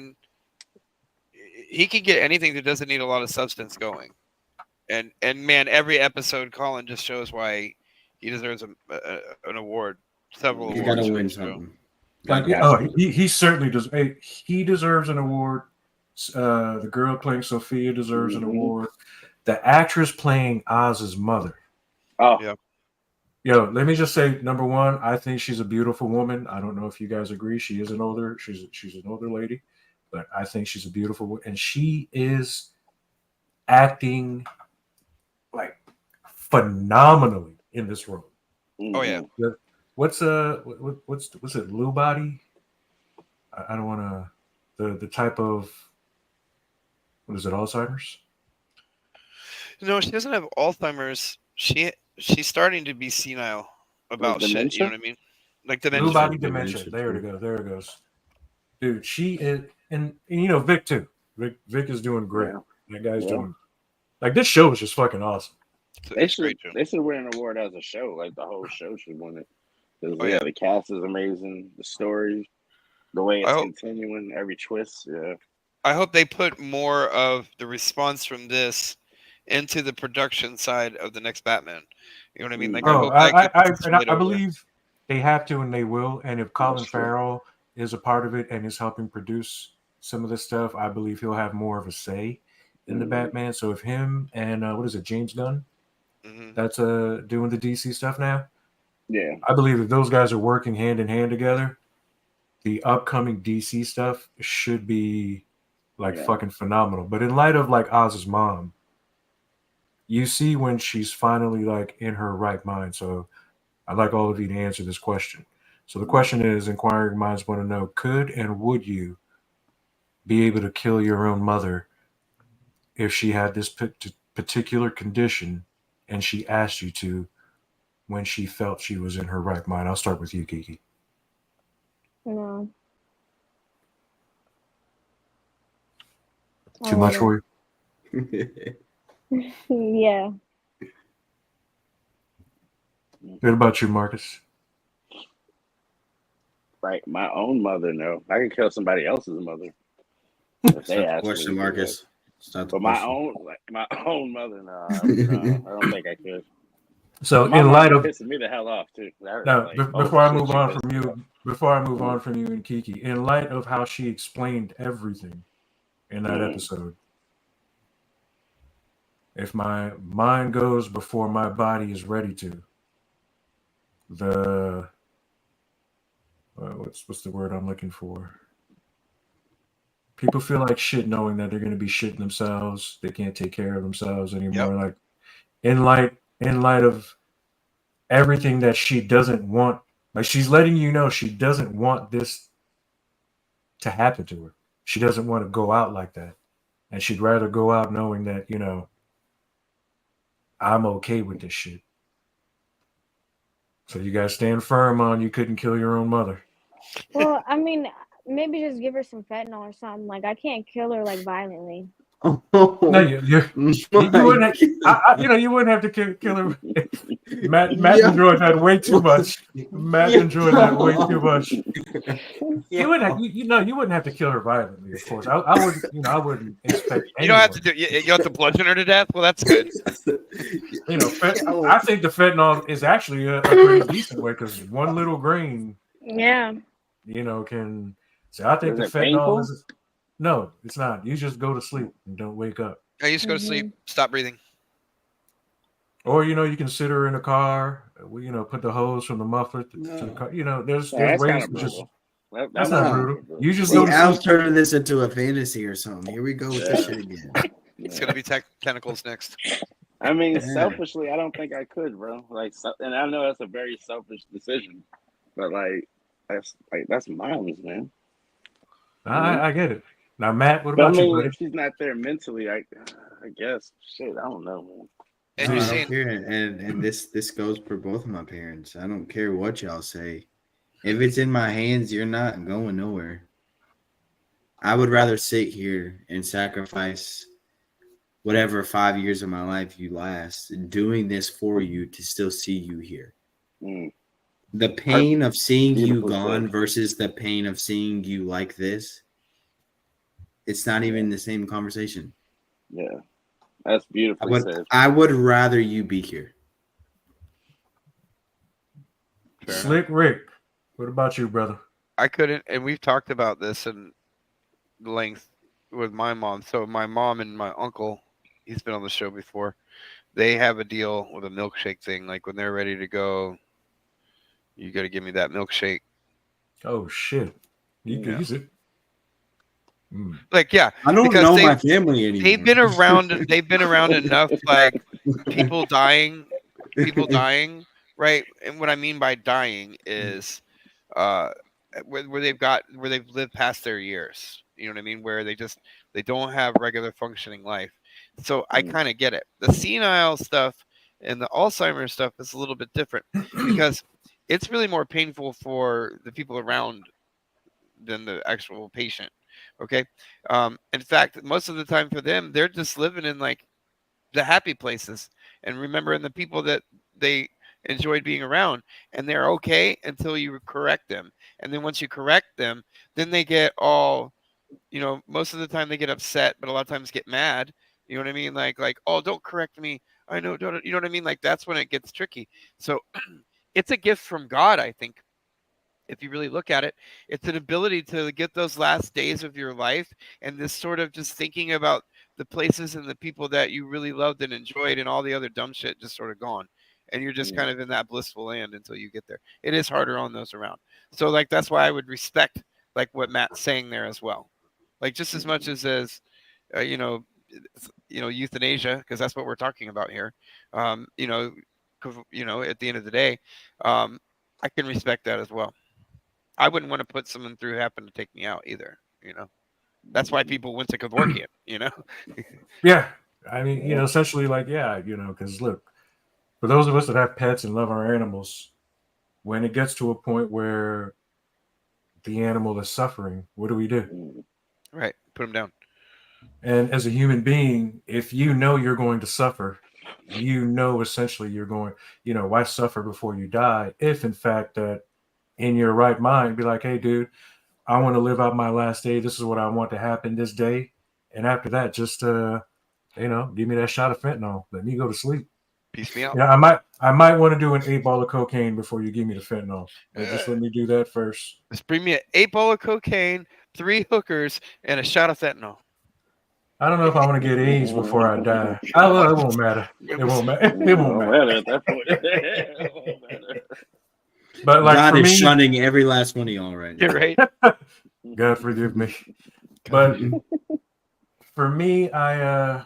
anything that doesn't need a lot of substance going. And man, every episode, Colin just shows why he deserves an award. Several You awards. gotta for win this show. something. He certainly does. Hey, he deserves an award. The girl playing Sophia deserves an award. The actress playing Oz's mother. Oh, yeah. Yo, let me just say, number one, I think she's a beautiful woman. I don't know if you guys agree. She's an older lady, but I think she's a beautiful woman, and she is acting like phenomenally in this role. Oh yeah. What's it? Lou body? I don't want to. The type of, what is it? Alzheimer's? No, she doesn't have Alzheimer's. She's starting to be senile about shit. You know what I mean? Like dementia. Lou body dementia. There it goes. There it goes. Dude, she is, and you know Vic too. Vic is doing great. That guy's doing. Like, this show is just fucking awesome. They should win an award as a show. Like, the whole show should win it. Because the cast is amazing. The story, the way it's continuing, every twist. Yeah. I hope they put more of the response from this into the production side of the next Batman. You know what I mean? Like, I believe they have to, and they will. And if Colin Farrell is a part of it and is helping produce some of this stuff, I believe he'll have more of a say in the Batman. So if him and James Gunn, that's doing the DC stuff now. Yeah, I believe if those guys are working hand in hand together, the upcoming DC stuff should be fucking phenomenal. But in light of like Oz's mom, you see when she's finally like in her right mind. So I'd like all of you to answer this question. So the question is, inquiring minds want to know: could and would you be able to kill your own mother if she had this particular condition and she asked you to when she felt she was in her right mind? I'll start with you, Kiki. No. Too much for you? Yeah. What about you, Marcus? Like my own mother, no. I could kill somebody else's mother if they Stop the ask me. question, to, Marcus. Stop the But my question. own mother, no, I don't think I could. So, My in mom light be of pissing me the hell off too. now, Like, oh before I shit, move she on pissed from me off. you, before I move on from you and Kiki, in light of how she explained everything in that episode, if my mind goes before my body is ready to, the what's the word I'm looking for? People feel like shit knowing that they're going to be shitting themselves. They can't take care of themselves anymore. Yep. Like in light of everything that she doesn't want, like she's letting you know she doesn't want this to happen to her. She doesn't want to go out like that. And she'd rather go out knowing that, I'm okay with this shit. So you guys stand firm on you couldn't kill your own mother. Well, I mean, maybe just give her some fentanyl or something. Like, I can't kill her like violently. Oh, No, you wouldn't. You wouldn't have to kill her. Matt enjoyed that way too much. Matt enjoyed that way too much. You wouldn't. You wouldn't have to kill her violently. Of course, I wouldn't. I wouldn't expect. You don't have to do. You have to bludgeon her to death. Well, that's good. I think the fentanyl is actually a pretty decent way because one little grain, Yeah. can. So I think Is the it fentanyl painful? is. No, it's not. You just go to sleep and don't wake up. I used to go to sleep. Stop breathing. Or you can sit her in a car. Put the hose from the muffler to the car. There's That's ways kind to of just. brutal. That's No. not brutal. You just See, go to Al's sleep. turning this into a fantasy or something. Here we go with this shit again. It's gonna be tentacles next. I mean, Yeah. selfishly, I don't think I could, bro. Like, and I know that's a very selfish decision, but that's mom's, man. I get it. Now, Matt, what But I about you, mean, buddy? if she's not there mentally, I guess shit. I don't know, man. And No, you're I don't saying care. And this goes for both of my parents. I don't care what y'all say. If it's in my hands, you're not going nowhere. I would rather sit here and sacrifice whatever 5 years of my life you last doing this for you to still see you here. Mm. The pain of seeing you Beautiful gone said. versus the pain of seeing you like this, it's not even the same conversation. Yeah, that's beautifully said. I would rather you be here. Slick Rick, what about you, brother? I couldn't, and we've talked about this in length with my mom. So my mom and my uncle, he's been on the show before. They have a deal with a milkshake thing. Like when they're ready to go, you got to give me that milkshake. Oh shit, you can Yeah. use it. Like yeah, I don't because know my family anymore. they've been around. They've been around enough. Like people dying, right? And what I mean by dying is, where they've lived past their years. You know what I mean? Where they don't have regular functioning life. So I kind of get it. The senile stuff and the Alzheimer's stuff is a little bit different because it's really more painful for the people around than the actual patient. Okay. In fact, most of the time for them, they're just living in like the happy places and remembering the people that they enjoyed being around, and they're okay until you correct them. And then once you correct them, then they get all, most of the time they get upset, but a lot of times get mad. You know what I mean? Like, oh, don't correct me. I know, don't, you know what I mean? Like that's when it gets tricky. So it's a gift from God, I think. If you really look at it, it's an ability to get those last days of your life and this sort of just thinking about the places and the people that you really loved and enjoyed and all the other dumb shit just sort of gone. And you're just kind of in that blissful land until you get there. It is harder on those around. So like, that's why I would respect like what Matt's saying there as well. Like just as much as, euthanasia, because that's what we're talking about here. At the end of the day, I can respect that as well. I wouldn't want to put someone through who happened to take me out either. That's why people went to Kevorkian. Yeah. I mean, essentially, because look, for those of us that have pets and love our animals, when it gets to a point where the animal is suffering, what do we do? Right. Put them down. And as a human being, if you know you're going to suffer, essentially you're going, why suffer before you die? If in fact that in your right mind, be like, hey, dude, I want to live out my last day. This is what I want to happen this day. And after that, just, give me that shot of fentanyl. Let me go to sleep. Peace me out. Yeah, I might want to do an 8-ball of cocaine before you give me the fentanyl. But just let me do that first. Just bring me an 8-ball of cocaine, 3 hookers, and a shot of fentanyl. I don't know if I want to get AIDS before I die. It won't matter. It won't matter. It won't matter at that point. It won't matter. But God for is me, shunning every last one of y'all right now. You're right. God forgive me. But for me, I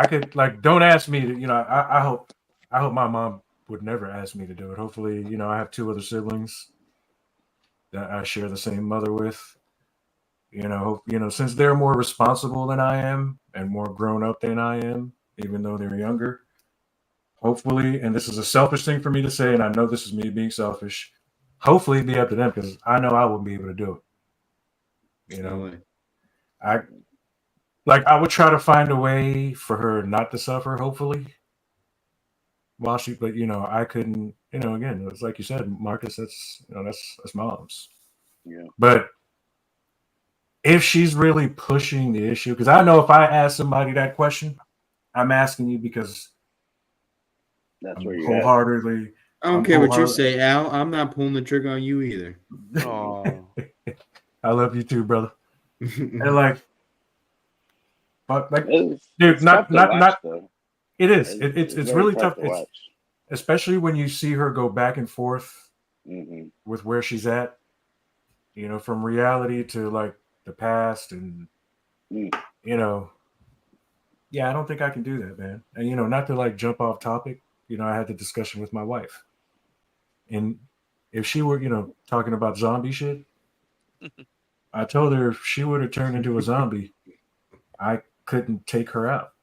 could don't ask me to. I hope my mom would never ask me to do it. Hopefully, I have 2 other siblings that I share the same mother with. Since they're more responsible than I am and more grown up than I am, even though they're younger. Hopefully, and this is a selfish thing for me to say, and I know this is me being selfish. Hopefully, it'd be up to them because I know I wouldn't be able to do it. I would try to find a way for her not to suffer. Hopefully, but I couldn't. Again, it's like you said, Marcus. That's mom's. Yeah. But if she's really pushing the issue, because I know if I ask somebody that question, I'm asking you because that's I'm where you're wholeheartedly. I don't care what you say, Al. I'm not pulling the trigger on you either. Oh. I love you too, brother. And it's dude, tough to watch, though. It is. It's very really tough. to watch. Especially when you see her go back and forth with where she's at. From reality to the past, and yeah, I don't think I can do that, man. And not to jump off topic. I had the discussion with my wife, and if she were, talking about zombie shit, I told her if she would have turned into a zombie, I couldn't take her out.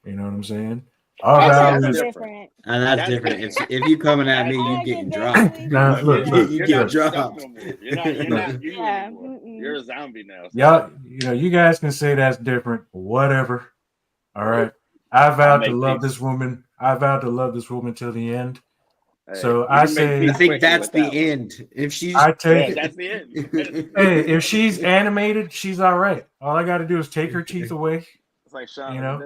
You know what I'm saying? That's different. And that's different. If you coming at me, you getting dropped. Look, you get dropped. You're not you anymore. You're a zombie now. So. Y'all, you guys can say that's different. Whatever. All right. I vowed to love this woman. I vowed to love this woman till the end. Hey, so I say, I think that's the end. If she's, that's the end. Hey, if she's animated, she's all right. All I got to do is take her teeth away. It's like Shaun yeah.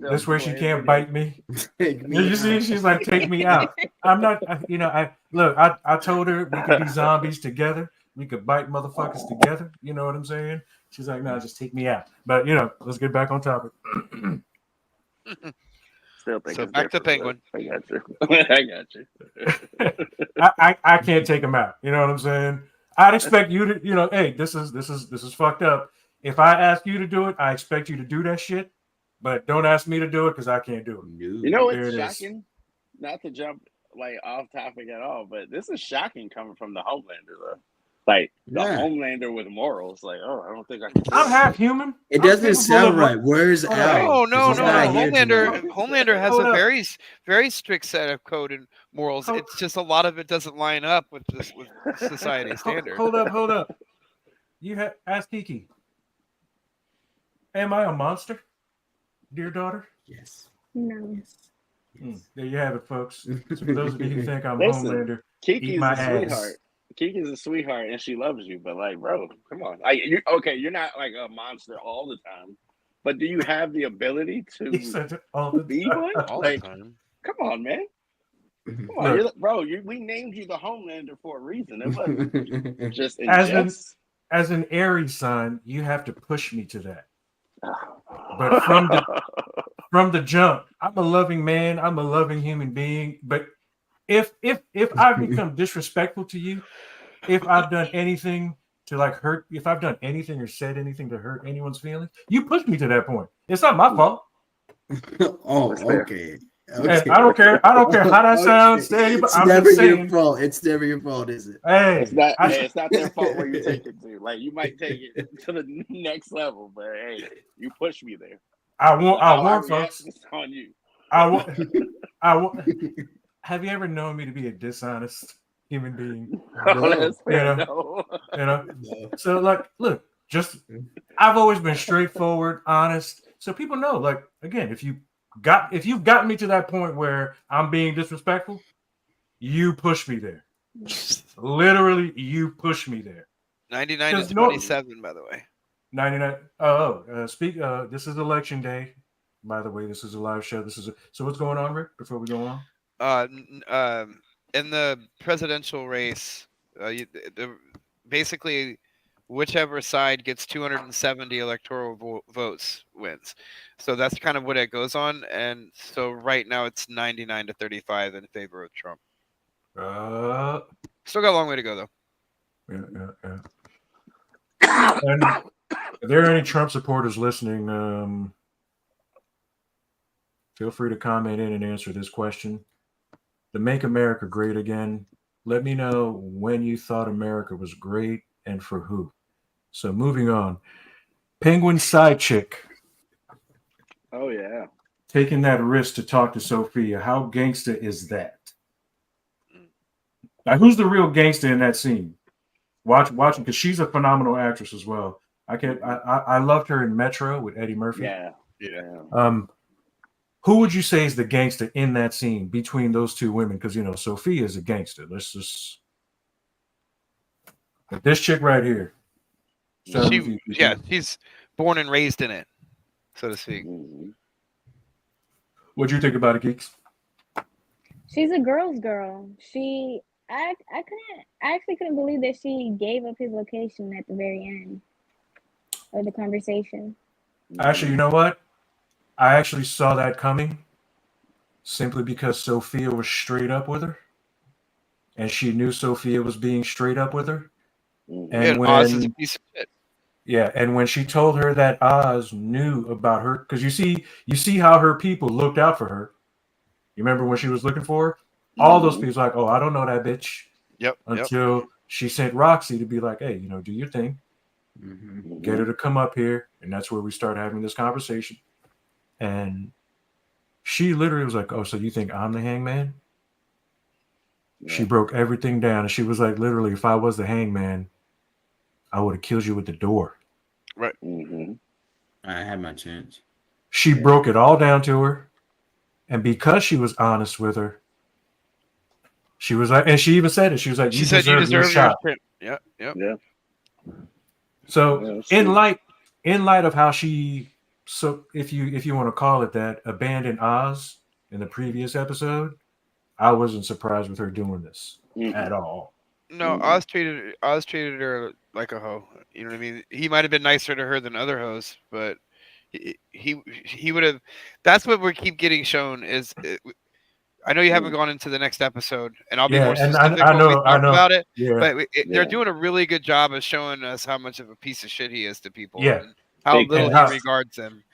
This way she can't bite me. You see, she's like, take me out. I'm not. I told her we could be zombies together. We could bite motherfuckers together. You know what I'm saying? She's like, no, just take me out. But let's get back on topic. Still think so back to Penguin. I got you. I can't take him out. You know what I'm saying? I'd expect you to, hey, this is fucked up. If I ask you to do it, I expect you to do that shit. But don't ask me to do it because I can't do it. You know what's shocking? Not to jump off topic at all, but this is shocking coming from the Homelander though. The Homelander with morals. I don't think I can. I'm half human. It doesn't sound right. Where's Al? No. Homelander has a very, very strict set of code and morals. It's just a lot of it doesn't line up with society standards. Hold up. You ask Kiki. Am I a monster, dear daughter? Yes. No. There you have it, folks. So for those of you who think I'm Homelander, Kiki's a sweetheart. Kiki's a sweetheart and she loves you, but bro, come on. You're not a monster all the time, but do you have the ability to be one? All the time. Come on, man. Come on, bro. We named you the Homelander for a reason. It wasn't just as an Aries sign, you have to push me to that. But from the jump, I'm a loving man. I'm a loving human being. But if I've become disrespectful to you, if I've done anything to like hurt. If I've done anything or said anything to hurt anyone's feelings, you pushed me to that point. It's not my fault. Oh, That's fair. okay. Hey, Okay. I don't care. I don't care how that sounds to anybody. It's I'm never just your saying. fault. It's never your fault, is it? Hey, It's not. I- Hey, it's not their fault where you take it to. Like you might take it to the next level, but hey, you pushed me there. I So want. how I I want, react folks. is on you. I want. I want. Have you ever known me to be a dishonest human being? Oh, that's fair. Yeah. No. You know. No. So like, look, just I've always been straightforward, honest. So people know. Like again, if you've gotten me to that point where I'm being disrespectful, you push me there. Literally, you push me there. 99 to There's no- 27, by the way. 99. This is election day. By the way, this is a live show. So what's going on, Rick? Before we go on, In the presidential race, basically, whichever side gets 270 electoral votes wins. So that's kind of what it goes on. And so right now it's 99 to 35 in favor of Trump. Still got a long way to go, though. Yeah. And if there are any Trump supporters listening, feel free to comment in and answer this question. To make America great again, let me know when you thought America was great and for who. So moving on. Penguin side chick Oh yeah. taking that risk to talk to Sophia. How gangsta is that? Now, who's the real gangster in that scene? Watching because she's a phenomenal actress as well. I loved her in Metro with Eddie Murphy. Yeah. Who would you say is the gangster in that scene between those two women? Because Sophia is a gangster. Let's just this chick right here. She's born and raised in it, so to speak. Mhm. What'd you think about it, Geeks? She's a girl's girl. I actually couldn't believe that she gave up his location at the very end of the conversation. Actually, you know what? I actually saw that coming simply because Sophia was straight up with her. And she knew Sophia was being straight up with her. Mhm. And Oz is a piece of shit. Yeah, and when she told her that Oz knew about her, because you see how her people looked out for her. You remember when she was looking for her? All those people like, oh, I don't know that bitch. Yep. Until she sent Roxy to be like, hey, do your thing. Mm-hmm. Get her to come up here. And that's where we start having this conversation. And she literally was like, oh, so you think I'm the hangman? Yeah. She broke everything down. And she was like, literally, if I was the hangman, I would have killed you with the door. Right. Mm-hmm. I had my chance. She broke it all down to her. And because she was honest with her, she was like, and she even said it. She was like, She said, "You deserve your shot." Yep. Yeah. So Yeah, in light of how she, so if you want to call it that, abandoned Oz in the previous episode, I wasn't surprised with her doing this at all. No, Oz treated her like a hoe. You know what I mean? He might have been nicer to her than other hoes, but he would have. That's what we keep getting shown. I know you haven't gone into the next episode, and I'll be more specific when we talk about it. Yeah. But they're doing a really good job of showing us how much of a piece of shit he is to people, Yeah. and how little he regards them.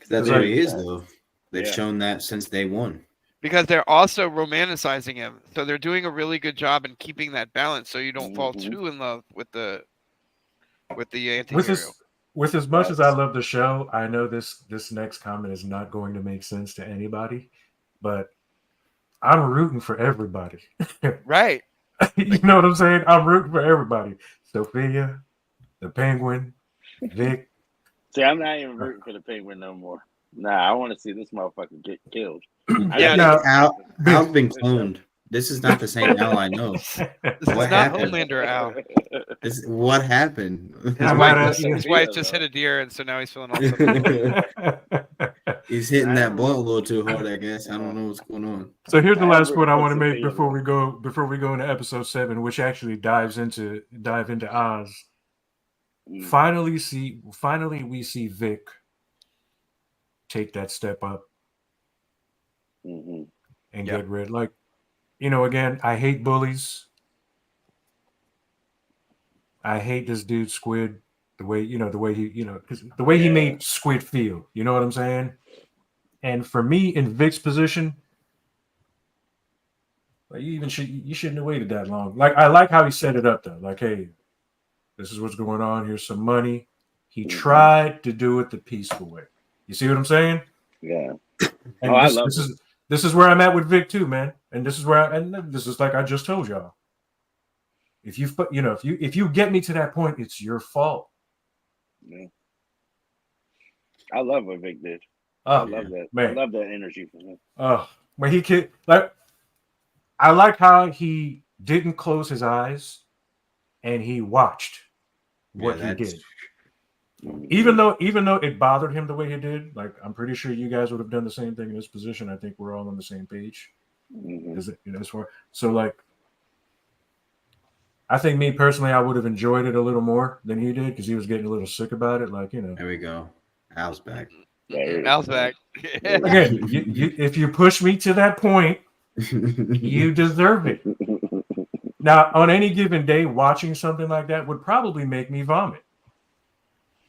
That's what he is, though. They've Yeah. shown that since day one. Because they're also romanticizing him, so they're doing a really good job in keeping that balance, so you don't fall too in love with the anti-hero. With as much as I love the show, I know this next comment is not going to make sense to anybody, but I'm rooting for everybody. Right. You know what I'm saying? I'm rooting for everybody. Sophia, the Penguin, Vic. See, I'm not even rooting for the Penguin no more. Nah, I want to see this motherfucker get killed. Al's been cloned. This is not the same Al I know. This is not Homelander Al. What happened? His wife just hit a deer, and so now he's feeling all something. He's hitting that blunt a little too hard, I guess. I don't know what's going on. So here's the last point I want to make before we go into episode 7, which actually dive into Oz. Finally, we see Vic take that step up and get rid. Like, again, I hate bullies. I hate this dude Squid. The way the way he because the way he made Squid feel. You know what I'm saying? And for me in Vic's position, like you shouldn't have waited that long. Like I like how he set it up though. Like, hey, this is what's going on. Here's some money. He tried to do it the peaceful way. You see what I'm saying? Yeah. And I this, love this it. is this is where I'm at with Vic too, man. And this is where and this is like I just told y'all. If you get me to that point, it's your fault. Yeah. I love what Vic did. Oh, I love that. man. I love that energy from him. Oh, when he could I like how he didn't close his eyes and he watched what he did. Even though it bothered him the way he did, like I'm pretty sure you guys would have done the same thing in this position. I think we're all on the same page. So like I think me personally, I would have enjoyed it a little more than he did because he was getting a little sick about it. Like, There we go. Al's back. Al's back. Again, if you push me to that point, you deserve it. Now, on any given day, watching something like that would probably make me vomit.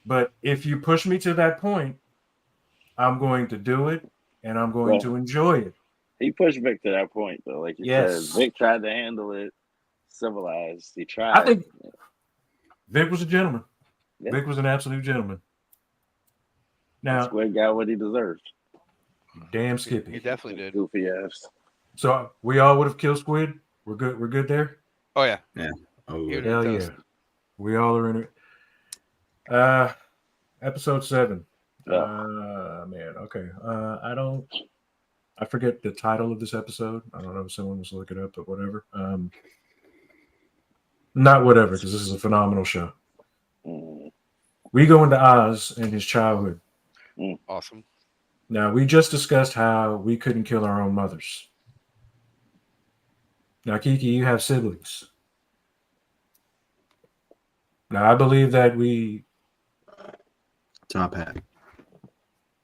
But if you push me to that point, I'm going to do it and I'm going to enjoy it. He pushed Vic to that point, though. Like you said, Vic tried to handle it civilized. He tried. I think Vic was a gentleman. Yeah. Vic was an absolute gentleman. Now, Squid got what he deserved. Damn Skippy. He definitely did. Goofy ass. So we all would have killed Squid. We're good. We're good there. Oh yeah. Yeah. Oh hell yeah. We all are in it. Episode 7. Man. Okay. I forget the title of this episode. I don't know if someone wants to look it up, but whatever. Not whatever, because this is a phenomenal show. We go into Oz and his childhood. Awesome. Now, we just discussed how we couldn't kill our own mothers. Now, Kiki, you have siblings. Now, I believe that Top hat.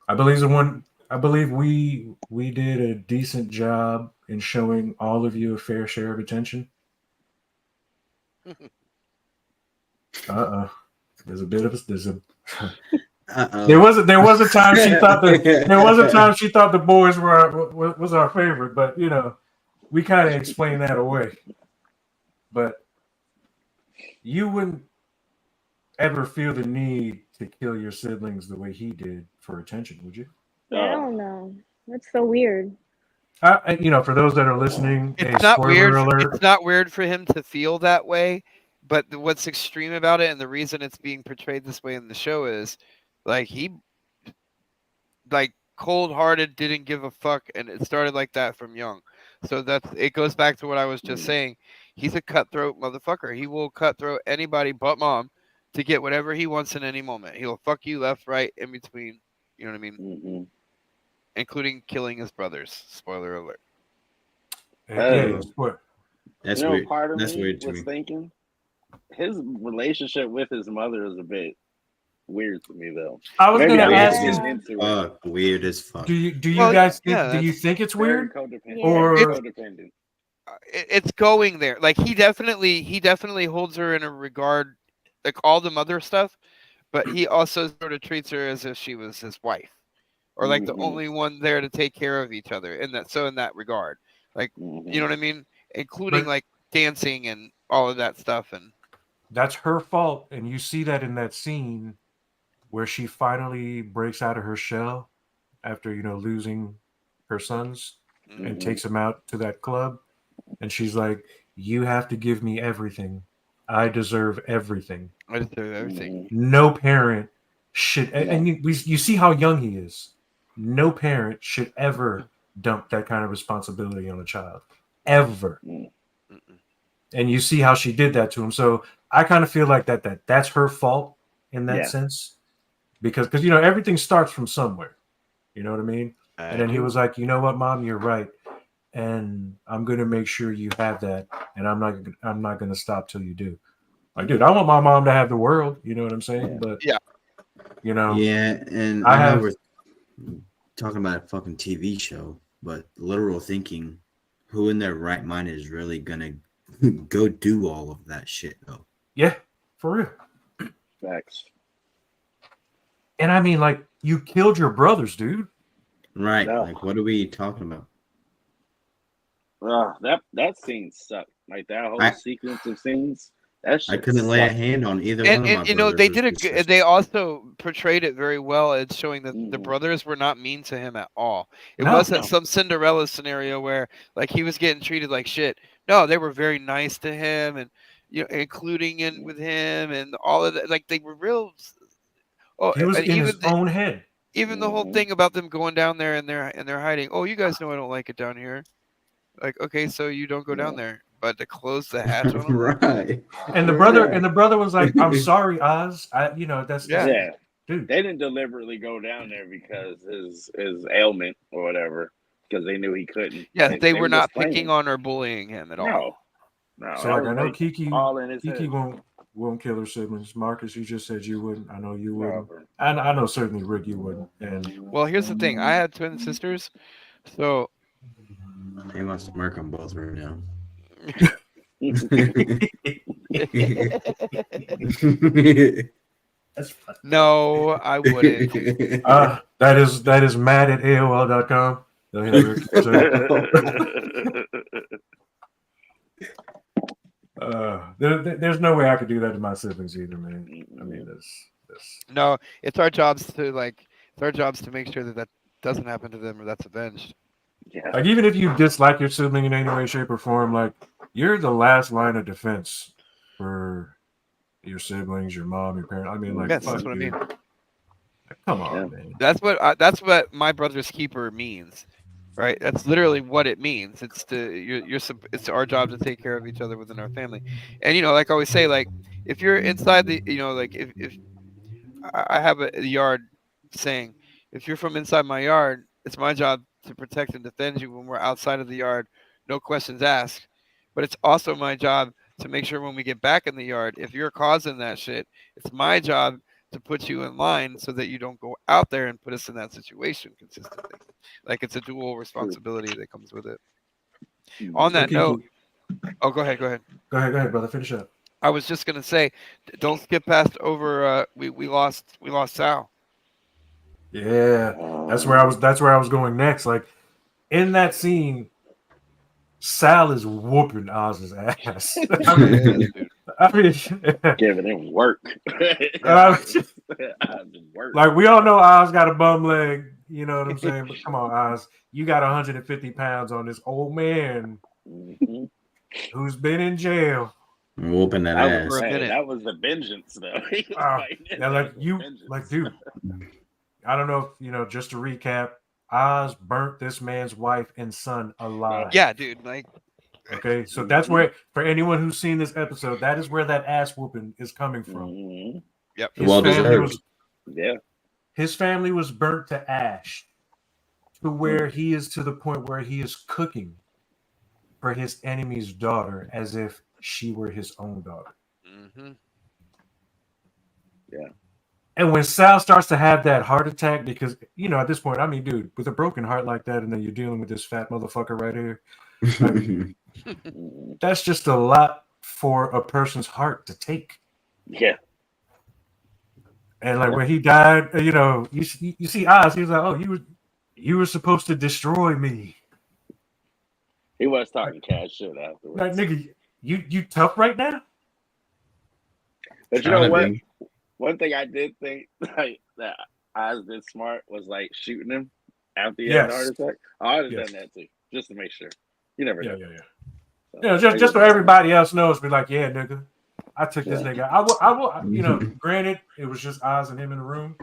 I believe we did a decent job in showing all of you a fair share of attention. There's there was a time she thought the boys was our favorite, but we kind of explained that away. But you wouldn't ever feel the need to kill your siblings the way he did for attention, would you? I don't know. That's so weird. For those that are listening, it's not weird. Alert. It's not weird for him to feel that way, but what's extreme about it, and the reason it's being portrayed this way in the show is, like he, like cold-hearted, didn't give a fuck, and it started like that from young. So it goes back to what I was just saying. He's a cutthroat motherfucker. He will cutthroat anybody but mom to get whatever he wants in any moment. He'll fuck you left, right, in between. You know what I mean? Including killing his brothers. Spoiler alert. That's weird. Part of That's me weird to was me. thinking his relationship with his mother is a bit weird to me, though. I was going to ask you. Weird as fuck. Do you guys think? Do you think it's weird? Or codependent? It's going there. Like he definitely holds her in a regard, like all the mother stuff, but he also sort of treats her as if she was his wife, or like the only one there to take care of each other. In that regard, like you know what I mean, including like dancing and all of that stuff. And that's her fault, and you see that in that scene where she finally breaks out of her shell after losing her sons and takes them out to that club, and she's like, "You have to give me everything. I deserve everything. I deserve everything. No parent should." And you see how young he is. No parent should ever dump that kind of responsibility on a child, ever. And you see how she did that to him. So I kind of feel like that's her fault in that sense, because everything starts from somewhere. You know what I mean? And then he was like, "You know what, Mom, you're right, and I'm gonna make sure you have that, and I'm not gonna stop till you do." Like, dude, I want my mom to have the world. You know what I'm saying? But and I know we're talking about a fucking TV show, but literal thinking, who in their right mind is really gonna go do all of that shit though? Yeah. For real. Facts. And I mean, like, you killed your brothers, dude. Right. No. Like, what are we talking about? That scene sucked. Like that whole I- sequence of scenes. That shit I couldn't lay a sucked. hand on either one of my And you know brothers. they It did was just- they also portrayed it very well as showing that the Mhm. brothers were not mean to him at all. It No. wasn't No. some Cinderella scenario where like he was getting treated like shit. No, they were very nice to him and including in with him and all of that. Like they were real. Oh, He was and in his own head. even the whole Mhm. thing about them going down there and they're hiding. Oh, you guys know I don't like it down here. Like, okay, so you don't go down there, but to close the hatch on them. right. And the brother was like, "I'm sorry, Oz. That's Yeah. Yeah. dude." They didn't deliberately go down there because his ailment or whatever, because they knew he couldn't. Yes, they were just not playing. picking on or bullying him at all. No. So that like, was I know like Kiki all in his head. won't kill her siblings. Marcus, you just said you wouldn't. I know you No, wouldn't. bro. And I know certainly Rick, you wouldn't. And Well, here's the thing. I had twin sisters, so He wants to smirk on both right now. that's funny. no, I wouldn't. That is Matt at AOL.com. There's no way I could do that to my siblings either, man. I mean, that's No, it's our jobs to make sure that doesn't happen to them or that's avenged. Yeah. like, even if you dislike your sibling in any way, shape, or form, like, you're the last line of defense for your siblings, your mom, your parent. I mean, like, Yes, fuck, that's what I dude. mean. Like, come on, Yeah. man. That's what my brother's keeper means, right? That's literally what it means. It's it's our job to take care of each other within our family, and like I always say, like if you're inside the, like if I have a yard saying, if you're from inside my yard, it's my job to protect and defend you when we're outside of the yard, no questions asked. But it's also my job to make sure when we get back in the yard, if you're causing that shit, it's my job to put you in line so that you don't go out there and put us in that situation consistently. Like it's a dual responsibility that comes with it. On that Kiki, note, oh, go ahead. Go ahead, brother. Finish up. I was just gonna say, don't skip past over. We lost Sal. Yeah, that's where I was going next. Like, in that scene, Sal is whooping Oz's ass. I mean, Giving him work. Work. like, we all know Oz got a bum leg, you know what I'm saying? But come on, Oz, you got 150 pounds on this old man Mhm. who's been in jail. Whooping that That ass. was, a minute. hey, that was the vengeance, though. He was fighting it. Yeah, like That was you, vengeance. like, dude, I don't know if, just to recap, Oz burnt this man's wife and son alive. Yeah, dude. Like, Okay, so that's where, for anyone who's seen this episode, that is where that ass whooping is coming from. Mhm. yep. His Well family deserved. was Yeah. his family was burnt to ash, to where he is to the point where he is cooking for his enemy's daughter as if she were his own daughter. Mm-hmm. Yeah. And when Sal starts to have that heart attack, because at this point, I mean, dude, with a broken heart like that, and then you're dealing with this fat motherfucker right here, Mhm. that's just a lot for a person's heart to take. Yeah. And like when he died, you see Oz, he was like, "Oh, you were supposed to destroy me." He was talking cash shit afterwards. Like, nigga, you tough right now? But you Trying know to what? be. One thing I did think like that Oz did smart was like shooting him after he Yes. had a heart attack. I would have Yes. done that too, just to make sure. You never know. Yeah. So, Just so everybody else knows, be like, yeah, nigga, I took this nigga. I will. Granted, it was just Oz and him in the room.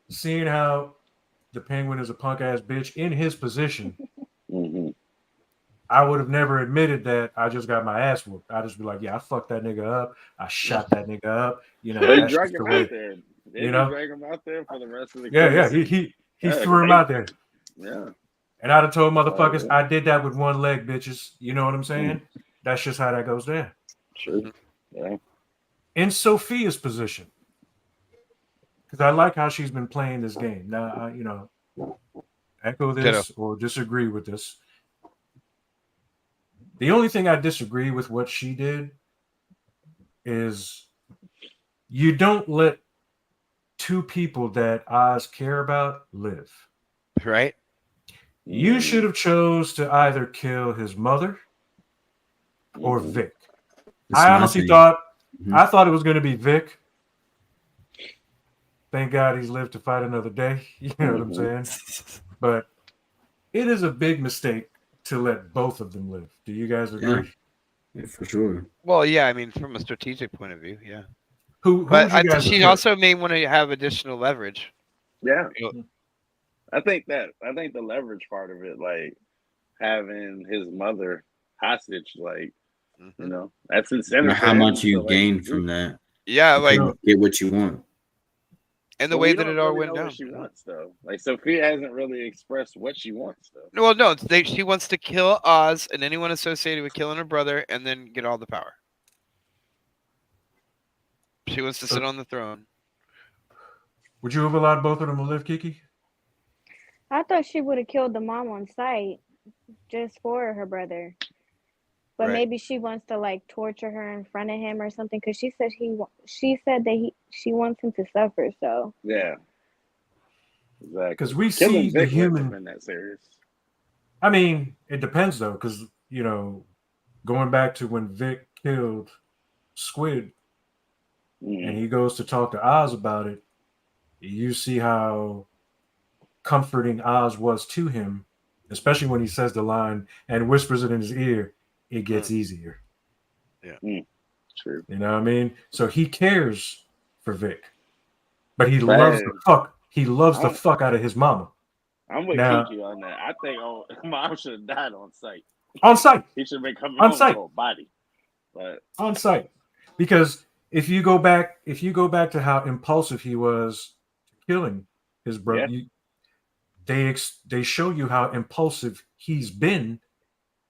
Seeing how the Penguin is a punk ass bitch in his position, Mhm. I would have never admitted that I just got my ass whooped. I'd just be like, yeah, I fucked that nigga up. I shot that nigga up. But he That's dragged just the him way. out there. Didn't you he know? drag him out there for the rest of the Yeah. credits? He Yeah, threw him they- out there. Yeah. And I'd have told motherfuckers, yeah. I did that with one leg, bitches. You know what I'm saying? That's just how that goes down. True. Yeah. In Sophia's position, because I like how she's been playing this game. Now, echo this or disagree with this. The only thing I disagree with what she did is you don't let two people that Oz care about live. Right? You should have chose to either kill his mother or Mhm. Vic. That's I my honestly thing. thought Mhm. I thought it was going to be Vic. Thank God he's lived to fight another day. You know what I'm saying? But it is a big mistake to let both of them live. Do you guys agree? Yeah, for sure. Well, yeah, I mean, from a strategic point of view, yeah. Who But would you guys have she killed? also may want to have additional leverage. Yeah, You know, I think the leverage part of it, like having his mother hostage, like mhm. that's Or incentive for how him much to you like. gain from that. Yeah, You like, can get what you want. and the But way we that don't it all really went know down. what she wants though. Like Sophia hasn't really expressed what she wants though. Well, no, she wants to kill Oz and anyone associated with killing her brother, and then get all the power. She wants to sit on the throne. Would you have allowed both of them to live, Kiki? I thought she would have killed the mom on sight just for her brother. But Right. maybe she wants to like torture her in front of him or something because she said she said that she wants him to suffer. So Yeah, exactly. Because we Killing see the Vic wouldn't have human. been that serious. I mean, it depends though, because going back to when Vic killed Squid and Mm. he goes to talk to Oz about it, you see how comforting Oz was to him, especially when he says the line and whispers it in his ear, it gets easier. True. You know what I mean? So he cares for Vic, but he But loves hey, the fuck out of his mama. I'm with Now, Kiki on that. I think Mom should have died on sight. on site, He should have been coming on home site, to a body. But on site. Because if you go back to how impulsive he was killing his brother, they show you how impulsive he's been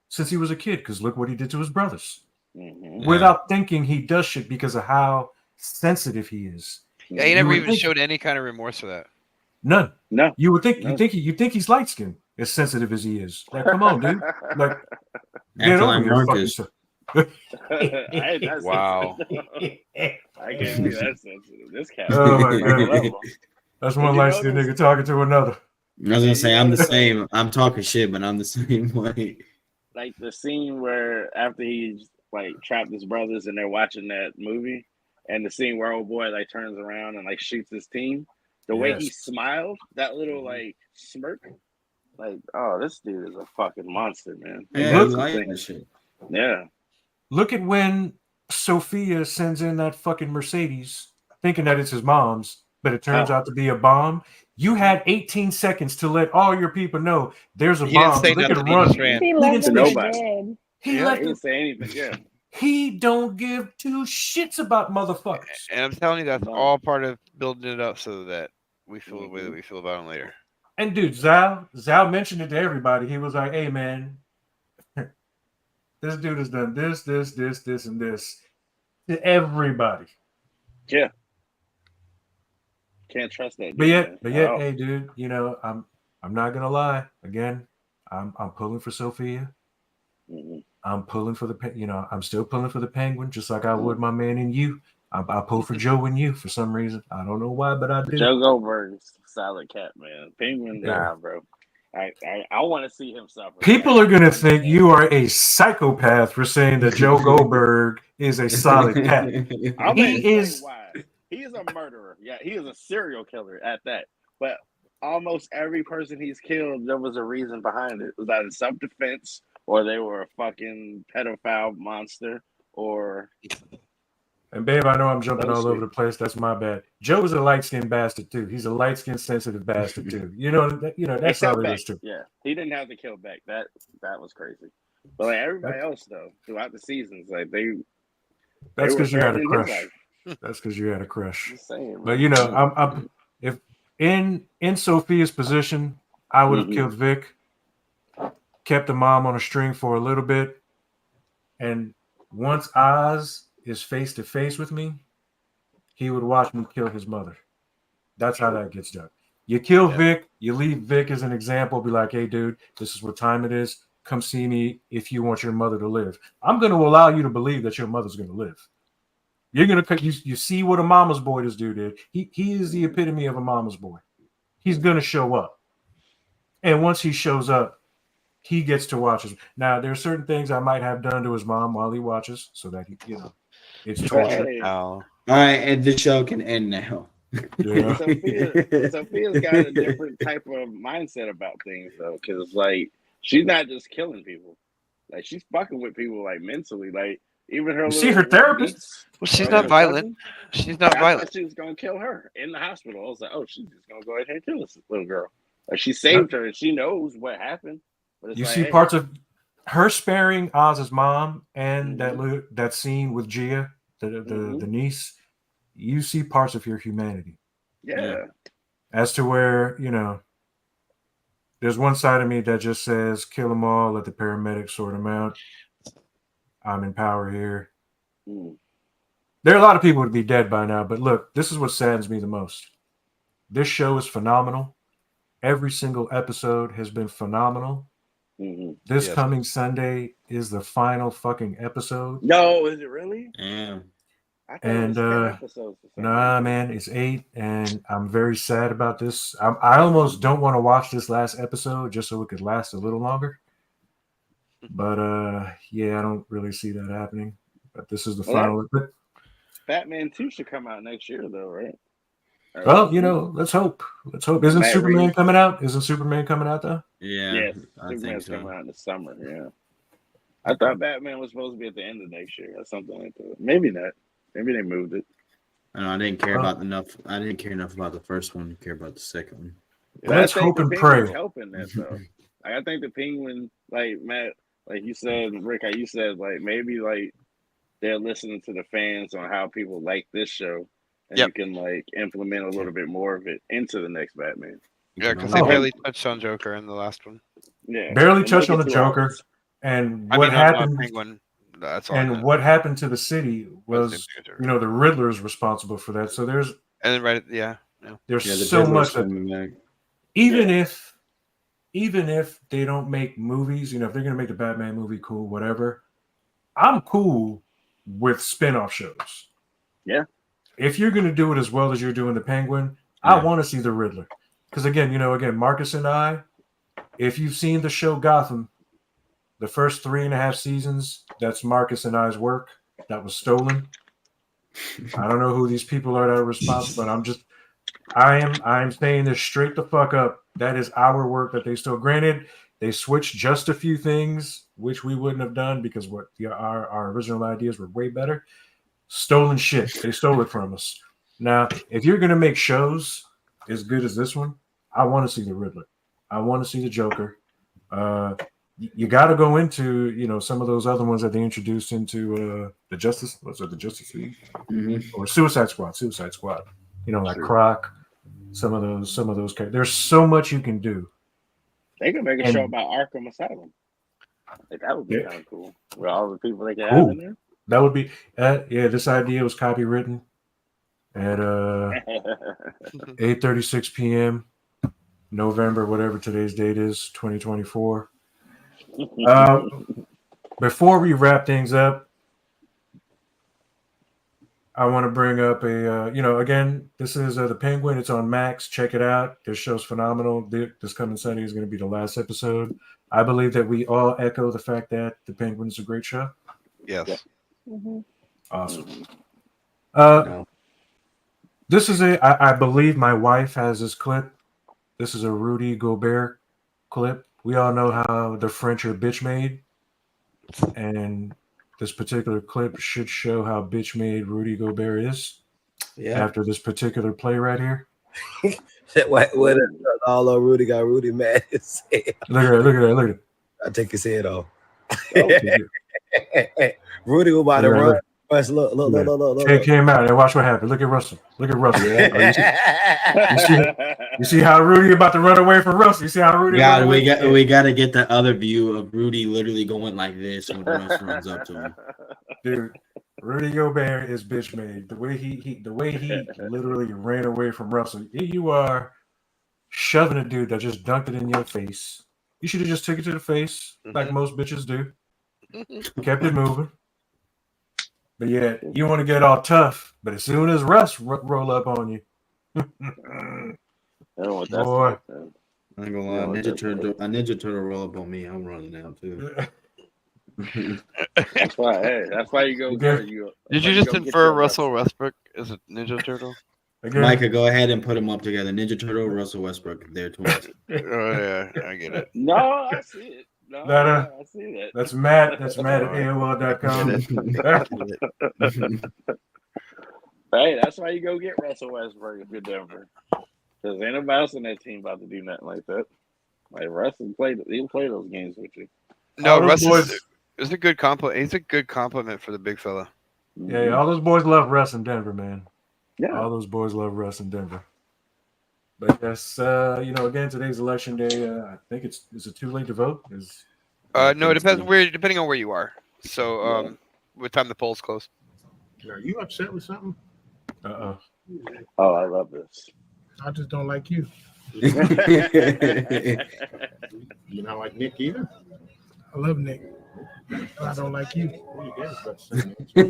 since he was a kid. Because look what he did to his brothers. mhm. Yeah. Without thinking, he does shit because of how sensitive he is. Yeah, he You never would even think- showed any kind of remorse for that. None. No. You would think No. you think he's light skinned, as sensitive as he is. Like, come on, dude. Like, get Acting over like your fucking Marcus. self. That's Wow. sensitive. I can't be that sensitive. This cat. Oh my another God. level. That's Did one you light skinned notice- nigga talking to another. I was gonna say I'm the notice, same. I'm talking shit, but I'm the same way. like the scene where after he like trapped his brothers and they're watching that movie, and the scene where old boy like turns around and like shoots his team. The way he Yes. smiled, that little like smirk, like, oh, this dude is a fucking monster, man. Like, Yeah, that's you the like thing. that shit. Yeah. Look at when Sophia sends in that fucking Mercedes, thinking that it's his mom's, but it turns out to be a bomb. You had 18 seconds to let all your people know there's a He didn't bomb, say so they could nothing. He run. just ran. he He left didn't them say for shit. nobody. dead. He Yeah, left he them. didn't say anything. Yeah. He don't give two shits about motherfuckers. And I'm telling you, that's No. all part of building it up so that we feel the way that we feel about him later. And dude, Zal mentioned it to everybody. He was like, "Hey man, this dude has done this, and this to everybody." Yeah. Can't trust that dude. But yet, man, at all. hey dude, I'm not gonna lie. Again, I'm pulling for Sophia. Mhm. I'm pulling for I'm still pulling for the Penguin, just like I would my man and you. I pull for Joe and you for some reason. I don't know why, but I do. Joe Goldberg's solid cat, man. Penguin, Yeah. nah, bro. I want to see him suffer. People are gonna think you are a psychopath for saying that Joe Goldberg is a solid cat. I'm He gonna explain is- why. He is a murderer. Yeah, he is a serial killer at that. But almost every person he's killed, there was a reason behind it. It was either self-defense or they were a fucking pedophile monster or And babe, I know I'm jumping Those all over the place. That's my bad. Joe is a light-skinned bastard too. He's a light-skinned, sensitive bastard too. That's except all it Beck. is too. Yeah, he didn't have to kill Beck. That was crazy. But like everybody else though, throughout the seasons, like That's were because you had a threatening his crush. life. That's because you had a crush. Just saying, But man. I'm if in Sophia's position, I would have Mhm. killed Vic, kept the mom on a string for a little bit, and once Oz is face to face with me, he would watch me kill his mother. That's how that gets done. You kill Vic, you leave Vic as an example, be like, hey dude, this is what time it is. Come see me if you want your mother to live. I'm going to allow you to believe that your mother's going to live. You're gonna you see what a mama's boy this dude did. He is the epitome of a mama's boy. He's gonna show up, and once he shows up, he gets to watch us. Now, there are certain things I might have done to his mom while he watches, so that he, it's torture. Hey, Oh. All right, and the show can end now. Yeah. Sophia's got a different type of mindset about things though, because like she's not just killing people, like she's fucking with people like mentally, like even her. You see her therapist? Well, she's not violent. She's not I violent. thought she was gonna kill her in the hospital. I was like, oh, she's just gonna go ahead and kill this little girl. Like she saved her, and she knows what happened. But it's You like, see hey, parts of her sparing Oz's mom and that scene with Gia, the niece. You see parts of your humanity. yeah. As to where, there's one side of me that just says, kill them all, let the paramedics sort them out. I'm in power here. There are a lot of people who would be dead by now, but look, this is what saddens me the most. This show is phenomenal. Every single episode has been phenomenal. This coming Sunday is the final fucking episode. No, is it really? Yeah. I thought it was 10 episodes. Nah, man, it's 8, and I'm very sad about this. I almost don't want to watch this last episode just so it could last a little longer. But yeah, I don't really see that happening. But this is the final. Batman 2 should come out next year, though, right? Well, let's hope. Let's hope. Isn't Superman coming out? Isn't Superman coming out though? Yeah. Yes, I think Superman's so. coming out in the summer. Yeah. I thought Batman was supposed to be at the end of next year or something like that. Maybe not. Maybe they moved it. I didn't care about enough. I didn't care enough about the first one to care about the second one. Let's hope and pray. Helping that though. Like, I think the Penguin, like Matt, like you said, Rick, how you said, like maybe like they're listening to the fans on how people like this show, and you can like implement a little bit more of it into the next Batman. Yeah, because they barely touched on Joker in the last one. Yeah, barely touched on the Joker, and what happened? Penguin. That's all. And what happened to the city was, the Riddler is responsible for that. So there's there's so much that even if they don't make movies, if they're gonna make the Batman movie, cool, whatever. I'm cool with spin-off shows. Yeah. If you're gonna do it as well as you're doing the Penguin, I want to see the Riddler. Because again, Marcus and I, if you've seen the show Gotham, the first 3.5 seasons, that's Marcus and I's work that was stolen. I don't know who these people are that are responsible, but I am saying this straight the fuck up. That is our work that they stole. Granted, they switched just a few things, which we wouldn't have done because our original ideas were way better. Stolen shit. They stole it from us. Now, if you're going to make shows as good as this one, I want to see the Riddler. I want to see the Joker. You got to go into, some of those other ones that they introduced into the Justice League or Suicide Squad. Like Croc, some of those characters. There's so much you can do. They could make a show about Arkham Asylum. Like, that would be kind of cool. With all the people they could have in there. That would be, this idea was copywritten at 8:36 p.m. November, whatever today's date is, 2024. Before we wrap things up, I want to bring up again, this is the Penguin. It's on Max. Check it out. This show's phenomenal. This coming Sunday is going to be the last episode. I believe that we all echo the fact that the Penguin is a great show. Yes. Awesome. This is I believe my wife has this clip. This is a Rudy Gobert clip. We all know how the French are bitch made, and this particular clip should show how bitch made Rudy Gobert is. Yeah. After this particular play right here. what all over Rudy got Rudy mad. Look at that. I take his head off. Rudy was about to run. Look. Check him out and watch what happened. Look at Russell. You see how Rudy about to run away from Russell? You see how Rudy? We got to get the other view of Rudy literally going like this when Russ runs up to him. Dude, Rudy Gobert is bitch made. The way he literally ran away from Russell. You are shoving a dude that just dunked it in your face. You should have just took it to the face like most bitches do. Kept it moving. But yeah, you want to get all tough, but as soon as Russ roll up on you, I don't want that boy. stuff, man. I ain't gonna You lie, know what that Ninja Turtle roll up on me. I'm running out too. That's why you go Okay. get you. Did you just infer Russell Westbrook as a Ninja Turtle? Again, Micah, go ahead and put them up together. Ninja Turtle, Russell Westbrook. They're twins. Oh yeah, I get it. No, I see it. No, That, I see that. that's Matt. That's Matt at AOL.com. Hey, that's why you go get Russell Westbrook if you're Denver. Because ain't nobody else in that team about to do nothing like that. Like Russ will play those games with you. No, All those Russ boys- is a good compliment. He's a good compliment for the big fella. Yeah, all those boys love Russ in Denver, man. Yeah. All those boys love Russ in Denver. But yes, again, today's election day. I think is it too late to vote? No, it depends depending on where you are. So, what time the polls close? Are you upset with something? Uh-oh. Oh, I love this. I just don't like you. You're You not like Nick either? I love Nick. I don't like you. Yeah.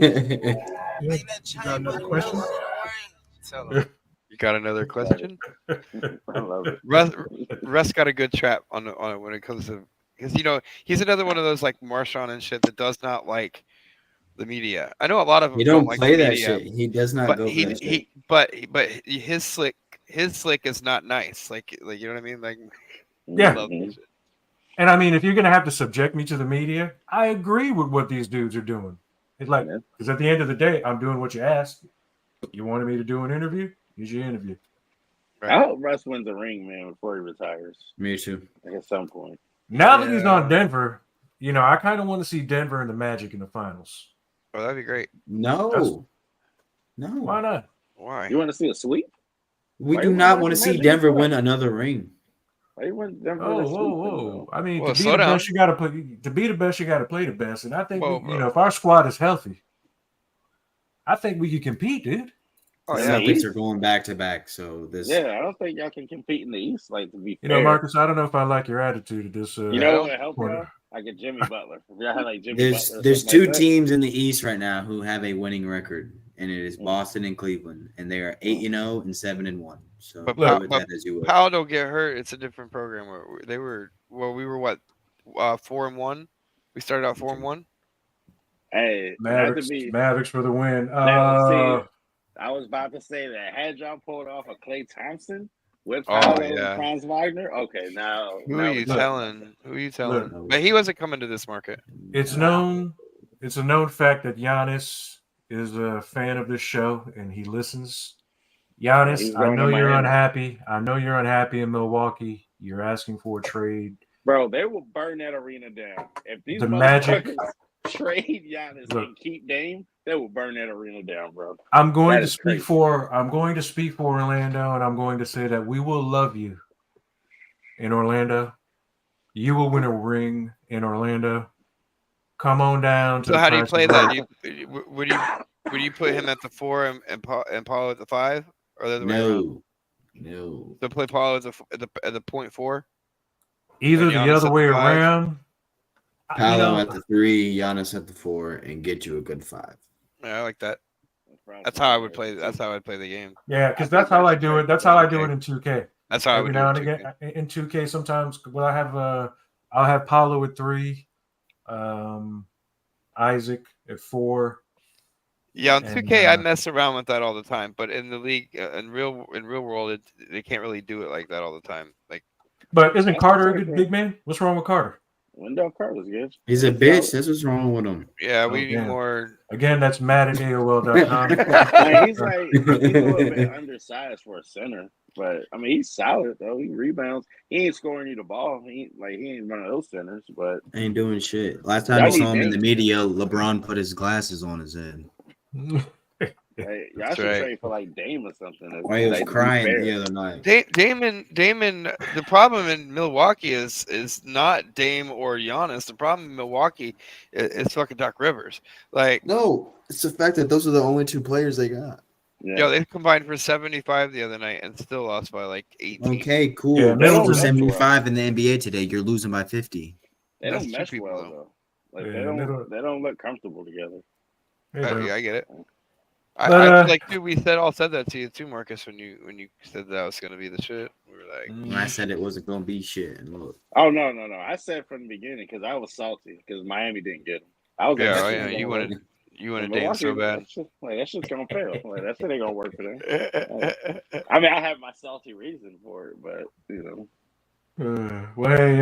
You got another question? You got another question? I love it. Russ got a good trap on it when it comes to, because he's another one of those like Marshawn and shit that does not like the media. I know a lot of them He don't like play the that media, shit. He does not but go for that shit. but his slick is not nice. Like you know what I mean? Like Yeah. I love that shit. And I mean, if you're gonna have to subject me to the media, I agree with what these dudes are doing. It's like, because at the end of the day, I'm doing what you asked. You wanted me to do an interview? Here's your interview. Right. I hope Russ wins a ring, man, before he retires. Me too. Like at some point. Now that he's on Denver, I kind of want to see Denver and the Magic in the finals. Oh, that'd be great. No. Why not? Why? You want to see a sweep? We do not want to see Denver win another ring. Why you want Denver Oh, to sweep whoa! I mean, Well, to be slow the down. best, you got to play. To be the best, you got to play the best. And I think Whoa, if our squad is healthy, I think we could compete, dude. Oh The yeah. Celtics are going back to back, so this. Yeah, I don't think y'all can compete in the East. Like to be fair. Marcus, I don't know if I like your attitude at this. You know what would help point. y'all? I get Jimmy Butler. If y'all had like Jimmy Butler. There's something two like that. teams in the East right now who have a winning record, and it is Boston and Cleveland, and they are 8-0 and 7-1. So But go with that as you will. Powell don't get hurt. It's a different program. We were what 4-1. We started out 4-1. Hey, Mavericks for the win. Now, see, I was about to say that had y'all pulled off a Klay Thompson with Paolo and Franz Wagner, okay, now Who are you telling? Look. But he wasn't coming to this market. It's a known fact that Giannis is a fan of this show and he listens. Giannis, I know you're unhappy. I know you're unhappy in Milwaukee. You're asking for a trade. Bro, they will burn that arena down. If these Magic trade Giannis and keep Dame, they will burn that arena down, bro. I'm going to speak for Orlando, and I'm going to say that we will love you in Orlando. You will win a ring in Orlando. Come on down to. So how do you play that? Would you put him at the 4 and Paul at the 5, or the other way around? No. So play Paul at the point 4. Either the other way around. Paolo at the 3, Giannis at the 4, and get you a good 5. Yeah, I like that. That's how I would play. That's how I'd play the game. Yeah, because that's how I do it. That's how I do it in 2K. That's how every now and again in 2K. Sometimes I'll have Paolo at 3, Isaac at 4. Yeah, on 2K I mess around with that all the time, but in the league, in real world, they can't really do it like that all the time. Like, but isn't Carter a good big man? What's wrong with Carter? Wendell Carter's good. He's a bitch. That's what's wrong with him. Yeah, we need more. Again, that's Matt at AOL.com. He's a little bit undersized for a center, but I mean he's solid though. He rebounds. He ain't scoring you the ball. He ain't one of those centers, but ain't doing shit. Last time I saw him in the media, LeBron put his glasses on his head. Hey, y'all should trade for like Dame or something. Why he was crying the other night. Damon. The problem in Milwaukee is not Dame or Giannis. The problem in Milwaukee is fucking Doc Rivers. Like, no, it's the fact that those are the only 2 players they got. Yeah, they combined for 75 the other night and still lost by like 18. Okay, cool. Yeah, for 75 in the NBA today. You're losing by 50. They don't mesh well though. Like they don't look comfortable together. Yeah, I get it. I But, like, dude, we all said that to you too, Marcus, when you said that was gonna be the shit. We were like, When I said it wasn't gonna be shit, and look, Oh no. I said from the beginning because I was salty because Miami didn't get him. I was like, that shit ain't you gonna work. wanted Dame so bad. That shit's gonna fail. Like that shit ain't gonna work for them. I mean, I have my salty reason for it, but you know. well, hey,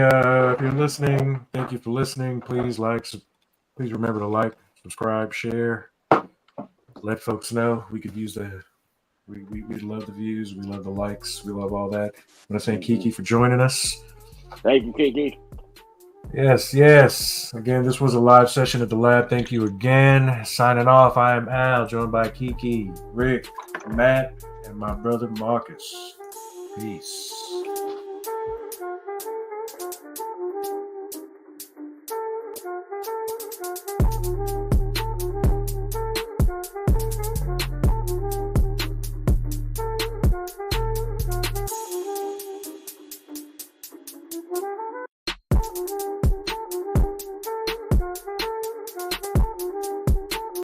if you're listening, thank you for listening. Please remember to like, subscribe, share, let folks know. We could use we love the views, we love the likes, we love all that. I want to thank Kiki for joining us. Thank you, Kiki. Yes. Again, this was a live session at the lab. Thank you again. Signing off, I am Al, joined by Kiki, Rick, Matt, and my brother Marcus. Peace.